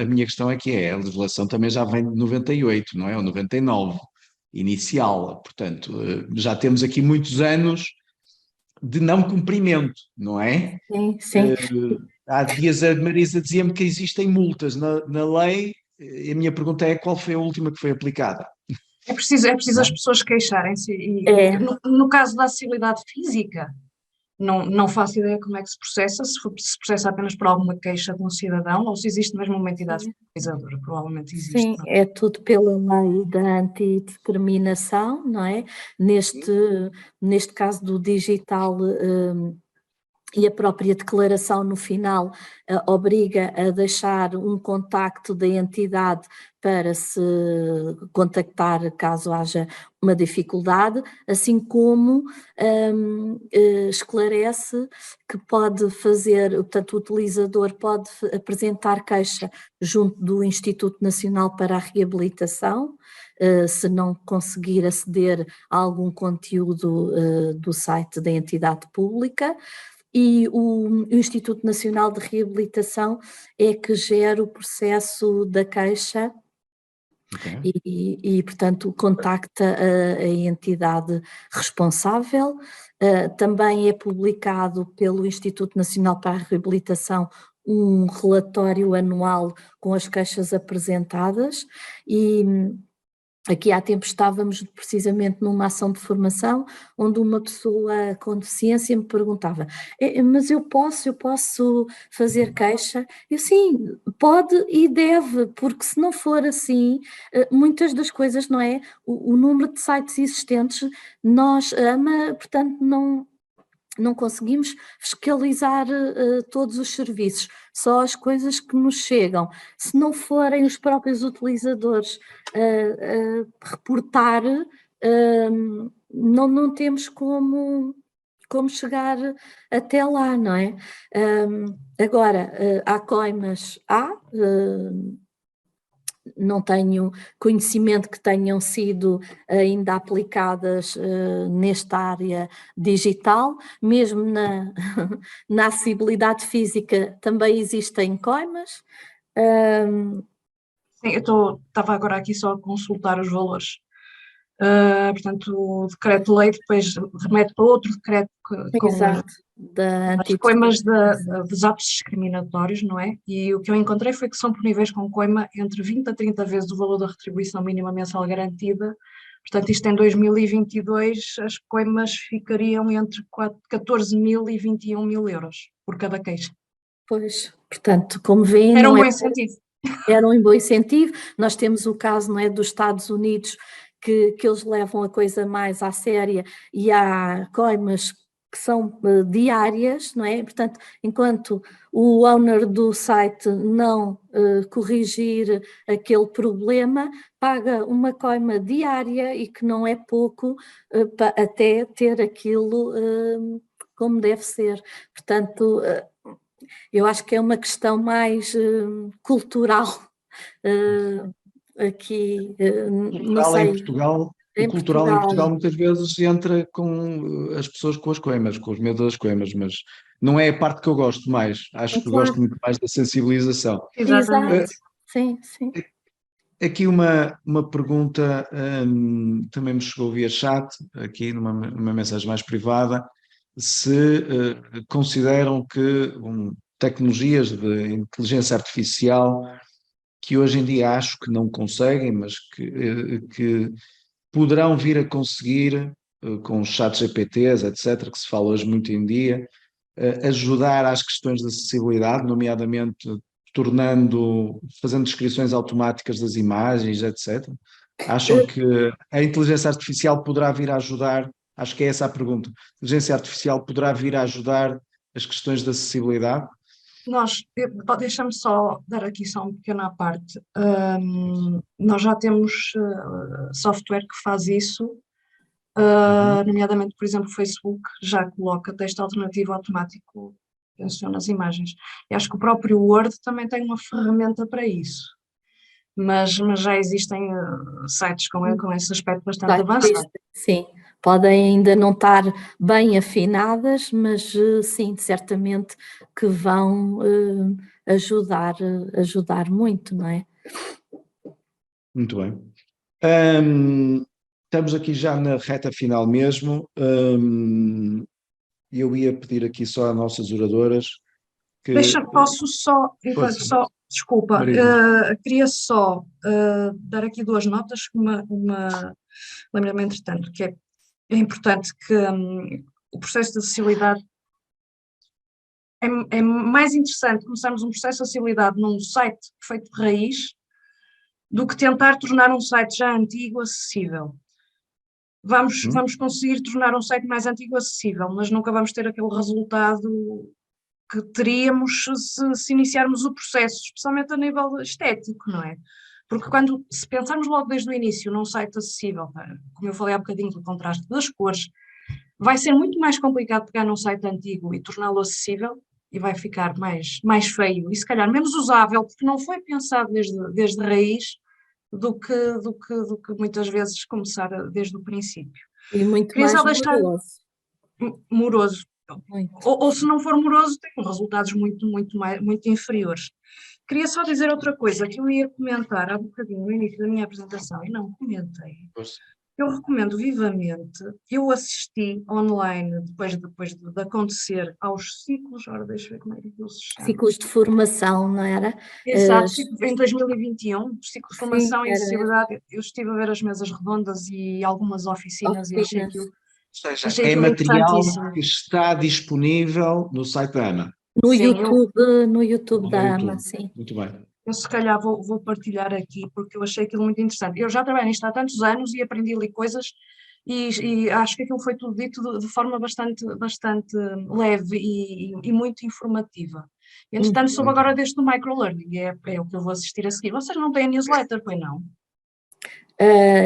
a minha questão é que a legislação também já vem de 98, não é? Ou 99, inicial. Portanto, já temos aqui muitos anos de não cumprimento, não é?
Sim.
Há dias a Marisa dizia-me que existem multas na lei. A minha pergunta é: qual foi a última que foi aplicada?
É preciso as pessoas queixarem-se. No caso da acessibilidade física, não faço ideia como é que se processa, se processa apenas por alguma queixa de um cidadão ou se existe mesmo uma entidade fiscalizadora, provavelmente existe.
Sim, é tudo pela lei da antidiscriminação, não é? Neste caso do digital, e a própria declaração no final obriga a deixar um contacto da entidade para se contactar caso haja uma dificuldade, assim como esclarece que pode fazer, portanto o utilizador pode apresentar queixa junto do Instituto Nacional para a Reabilitação, se não conseguir aceder a algum conteúdo do site da entidade pública. E o Instituto Nacional de Reabilitação é que gera o processo da queixa. Okay. E, portanto, contacta a entidade responsável Também é publicado pelo Instituto Nacional para a Reabilitação um relatório anual com as queixas apresentadas e aqui há tempo estávamos precisamente numa ação de formação onde uma pessoa com deficiência me perguntava: mas eu posso fazer queixa? Eu sim, pode e deve, porque se não for assim, muitas das coisas, não é? O número de sites existentes nós ama, portanto não conseguimos fiscalizar todos os serviços, só as coisas que nos chegam. Se não forem os próprios utilizadores reportar, não temos como chegar até lá, não é? Agora, há coimas, não tenho conhecimento que tenham sido ainda aplicadas nesta área digital, mesmo na acessibilidade física também existem coimas.
Sim, estava agora aqui só a consultar os valores. Portanto, o decreto-lei depois remete para outro decreto com
Exato,
as coimas dos atos discriminatórios, não é? E o que eu encontrei foi que são puníveis com coima entre 20 a 30 vezes o valor da retribuição mínima mensal garantida. Portanto, isto em 2022, as coimas ficariam entre 14.000 e 21.000 euros por cada queixa.
Pois, portanto, como veem...
Era um bom incentivo.
Era um bom incentivo. Nós temos o caso, não é, dos Estados Unidos, que eles levam a coisa mais à séria e há coimas que são diárias, não é? Portanto, enquanto o owner do site não corrigir aquele problema, paga uma coima diária e que não é pouco até ter aquilo como deve ser. Portanto, eu acho que é uma questão mais cultural aqui, não sei.
O cultural em Portugal muitas vezes entra com as pessoas com as coimas, com os medos das coimas, mas não é a parte que eu gosto mais. Acho que gosto muito mais da sensibilização.
Exatamente.
Sim.
Aqui uma pergunta também me chegou via chat, aqui numa mensagem mais privada, se consideram que tecnologias de inteligência artificial que hoje em dia acho que não conseguem, mas que poderão vir a conseguir, com os chats GPTs, etc., que se fala hoje muito em dia, ajudar às questões de acessibilidade, nomeadamente fazendo descrições automáticas das imagens, etc. Acham que a inteligência artificial poderá vir a ajudar? Acho que é essa a pergunta. A inteligência artificial poderá vir a ajudar as questões de acessibilidade?
Deixa-me só dar aqui só uma pequena parte. Nós já temos software que faz isso, nomeadamente, por exemplo, o Facebook já coloca texto alternativo automático que menciona as imagens. E acho que o próprio Word também tem uma ferramenta para isso. Mas já existem sites com esse aspecto bastante avançado.
Sim, podem ainda não estar bem afinadas, mas sim, certamente que vão ajudar muito, não é?
Muito bem. Estamos aqui já na reta final mesmo. Eu ia pedir aqui só às nossas oradoras que...
Desculpa, queria só dar aqui duas notas, lembra-me entretanto, que é importante que o processo de acessibilidade é mais interessante começarmos um processo de acessibilidade num site feito de raiz do que tentar tornar um site já antigo acessível. Vamos conseguir tornar um site mais antigo acessível, mas nunca vamos ter aquele resultado que teríamos se iniciarmos o processo, especialmente a nível estético, não é? Porque se pensarmos logo desde o início num site acessível, como eu falei há bocadinho do contraste das cores, vai ser muito mais complicado pegar num site antigo e torná-lo acessível e vai ficar mais feio e se calhar menos usável, porque não foi pensado desde raiz do que muitas vezes começar desde o princípio.
E muito mais
moroso. Ou se não for moroso, tem resultados muito inferiores. Queria só dizer outra coisa que eu ia comentar há bocadinho no início da minha apresentação e não comentei. Eu recomendo vivamente. Eu assisti online, depois de acontecer, aos ciclos, ora deixa eu ver como é que aquilo se chama.
Ciclos de formação, não era?
Exato, em 2021, ciclo de
Sim,
formação e
era
acessibilidade, eu estive a ver as mesas redondas e algumas oficinas e
oficinas.
Ou seja,
achei
é
aquilo
material
interessantíssimo.
que está disponível no site da AMA.
Sim,
No YouTube
No
da AMA,
YouTube.
sim.
Muito bem.
eu se calhar vou partilhar aqui, porque eu achei aquilo muito interessante. Eu já trabalho nisto há tantos anos e aprendi ali coisas e acho que aquilo foi tudo dito de forma bastante leve e muito informativa. Entretanto, soube
Uhum.
agora deste do microlearning, é o que eu vou assistir a seguir. Vocês não têm a newsletter, pois não?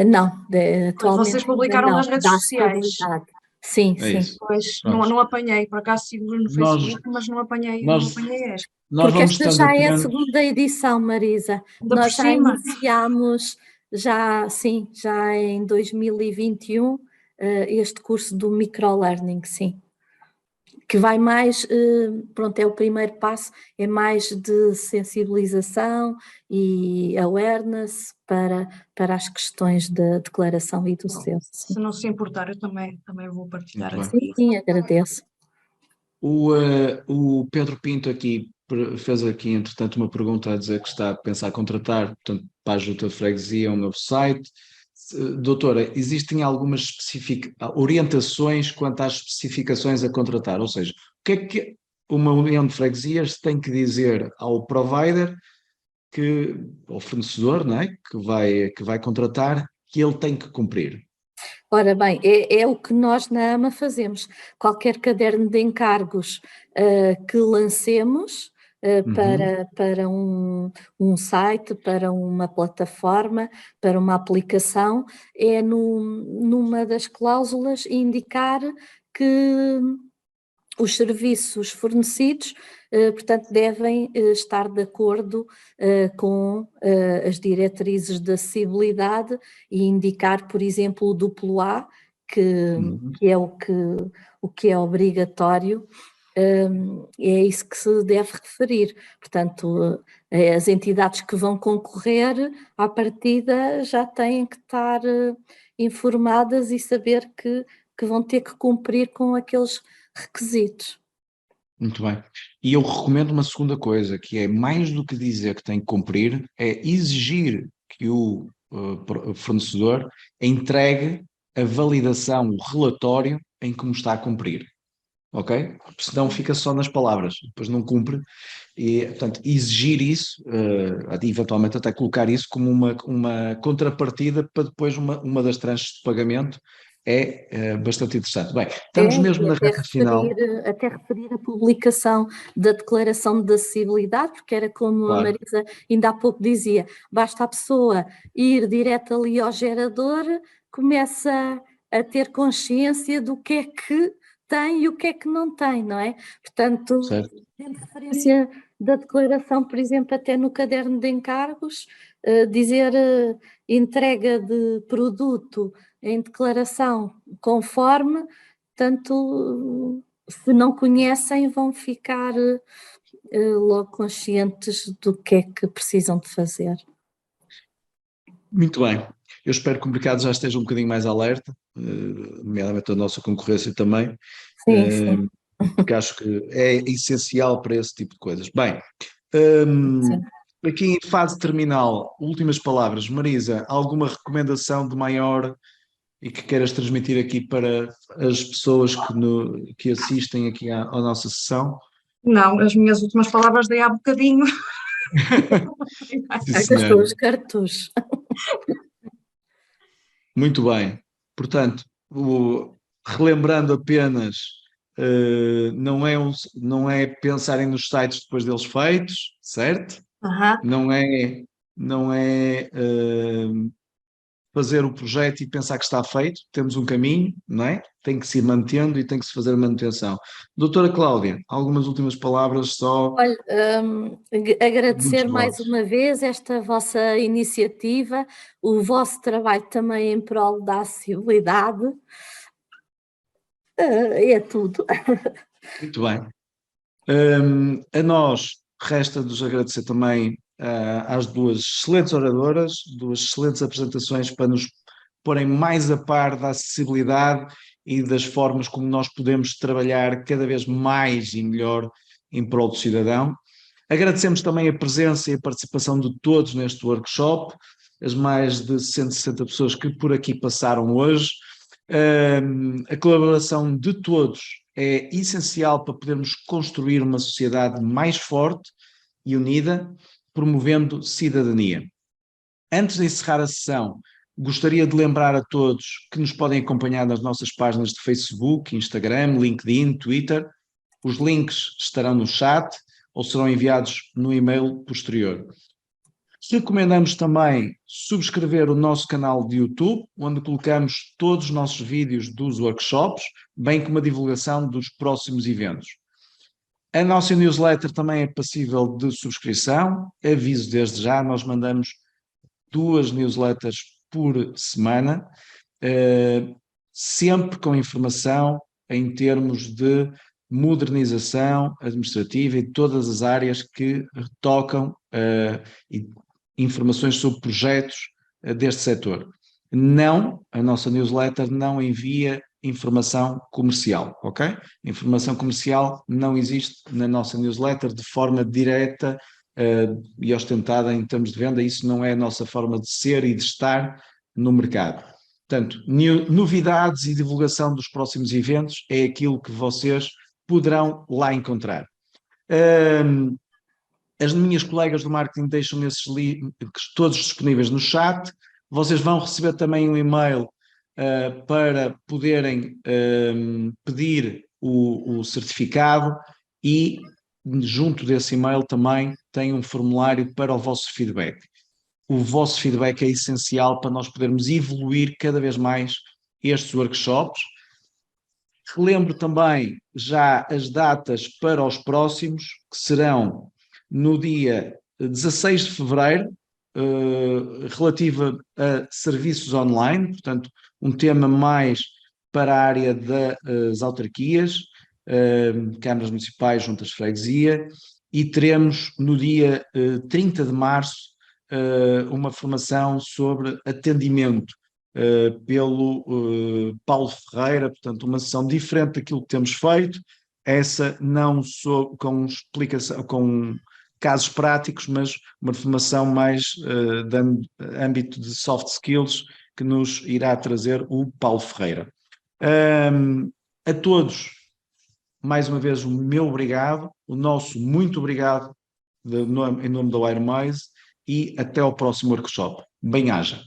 Não,
Pois vocês
atualmente ainda
publicaram
não,
nas redes
dá
sociais.
estabilidade. Sim,
É
sim.
isso.
Pois
Pronto.
não apanhei, por acaso sigo no
Nós,
Facebook, mas não
nós,
apanhei esta.
nós
Porque
vamos
esta
estando
já é a
atentos.
segunda edição, Marisa.
Ainda por
Nós já
cima,
iniciámos, já em 2021, este curso do microlearning, sim. Que vai mais, pronto, é o primeiro passo, é mais de sensibilização e awareness para as questões da declaração e do
bom,
censo. Sim,
se não se importar, eu também vou partilhar
Muito bem.
aqui.
sim, agradeço.
O Pedro Pinto aqui fez aqui, entretanto, uma pergunta a dizer que está a pensar contratar, portanto, para a Junta de Freguesia, um novo site. Doutora, existem algumas orientações quanto às especificações a contratar? Ou seja, o que é que uma União de Freguesias tem que dizer ao provider, ao fornecedor, não é? Que vai contratar, que ele tem que cumprir?
Ora bem, é o que nós na AMA fazemos. Qualquer caderno de encargos que lancemos para um site, para uma plataforma, para uma aplicação, é numa das cláusulas indicar que os serviços fornecidos, portanto, devem estar de acordo com as diretrizes de acessibilidade e indicar, por exemplo, o duplo A, que é o que é obrigatório, é isso que se deve referir. Portanto, as entidades que vão concorrer, à partida, já têm que estar informadas e saber que vão ter que cumprir com aqueles requisitos.
Muito bem. E eu recomendo uma segunda coisa, que é mais do que dizer que tem que cumprir, é exigir que o fornecedor entregue a validação, o relatório em como está a cumprir. Ok? Porque senão fica só nas palavras, depois não cumpre. E, portanto, exigir isso, eventualmente até colocar isso como uma contrapartida para depois uma das tranches de pagamento é bastante interessante. Bem, estamos mesmo
E
na reta final.
até referir a publicação da declaração de acessibilidade, porque era como a
Claro.
Marisa ainda há pouco dizia, basta a pessoa ir direto ali ao gerador, começa a ter consciência do que é que tem e o que é que não tem, não é? Portanto,
Certo.
tendo referência da declaração, por exemplo, até no caderno de encargos, dizer entrega de produto em declaração conforme, tanto se não conhecem vão ficar logo conscientes do que é que precisam de fazer.
Muito bem. Eu espero que o mercado já esteja um bocadinho mais alerta, nomeadamente a nossa concorrência também,
Sim, sim,
porque acho que é essencial para esse tipo de coisas. Bem,
sim.
aqui em fase terminal, últimas palavras. Marisa, alguma recomendação de maior e que queiras transmitir aqui para as pessoas que assistem aqui à nossa sessão?
não, as minhas últimas palavras dei há bocadinho.
Sim,
Já gastou
senhora.
os cartuchos.
Muito bem. Portanto, relembrando apenas, não é pensarem nos sites depois deles feitos, certo?
Aham.
Não é fazer o projeto e pensar que está feito, temos um caminho, não é? Tem que se ir mantendo e tem que se fazer a manutenção. Doutora Cláudia, algumas últimas palavras só.
Olha,
Muitos
agradecer mais
votos.
uma vez esta vossa iniciativa, o vosso trabalho também em prol da acessibilidade, é tudo.
Muito bem. A nós resta-nos agradecer também às duas excelentes oradoras, duas excelentes apresentações para nos porem mais a par da acessibilidade e das formas como nós podemos trabalhar cada vez mais e melhor em prol do cidadão. Agradecemos também a presença e a participação de todos neste workshop, as mais de 160 pessoas que por aqui passaram hoje. A colaboração de todos é essencial para podermos construir uma sociedade mais forte e unida, promovendo cidadania. Antes de encerrar a sessão, gostaria de lembrar a todos que nos podem acompanhar nas nossas páginas de Facebook, Instagram, LinkedIn, Twitter. Os links estarão no chat ou serão enviados no e-mail posterior. Recomendamos também subscrever o nosso canal de YouTube, onde colocamos todos os nossos vídeos dos workshops, bem como a divulgação dos próximos eventos. A nossa newsletter também é passível de subscrição. Aviso desde já, nós mandamos 2 newsletters por semana, sempre com informação em termos de modernização administrativa e todas as áreas que tocam informações sobre projetos deste setor. Não, a nossa newsletter não envia informação comercial, ok? Informação comercial não existe na nossa newsletter de forma direta e ostentada em termos de venda. Isso não é a nossa forma de ser e de estar no mercado. Portanto, novidades e divulgação dos próximos eventos é aquilo que vocês poderão lá encontrar. As minhas colegas do marketing deixam esses links todos disponíveis no chat. Vocês vão receber também um e-mail para poderem pedir o certificado e junto desse e-mail também tem um formulário para o vosso feedback. O vosso feedback é essencial para nós podermos evoluir cada vez mais estes workshops. Relembro também já as datas para os próximos, que serão no dia 16 de fevereiro, relativa a serviços online, portanto, um tema mais para a área das autarquias, câmaras municipais, juntas de freguesia, e teremos no dia 30 de março uma formação sobre atendimento pelo Paulo Ferreira, portanto uma sessão diferente daquilo que temos feito, essa não com explicação, com casos práticos, mas uma formação mais de âmbito de soft skills que nos irá trazer o Paulo Ferreira. A todos, mais uma vez, o meu obrigado, o nosso muito obrigado em nome da Wire Mais, e até ao próximo workshop. Bem-aja.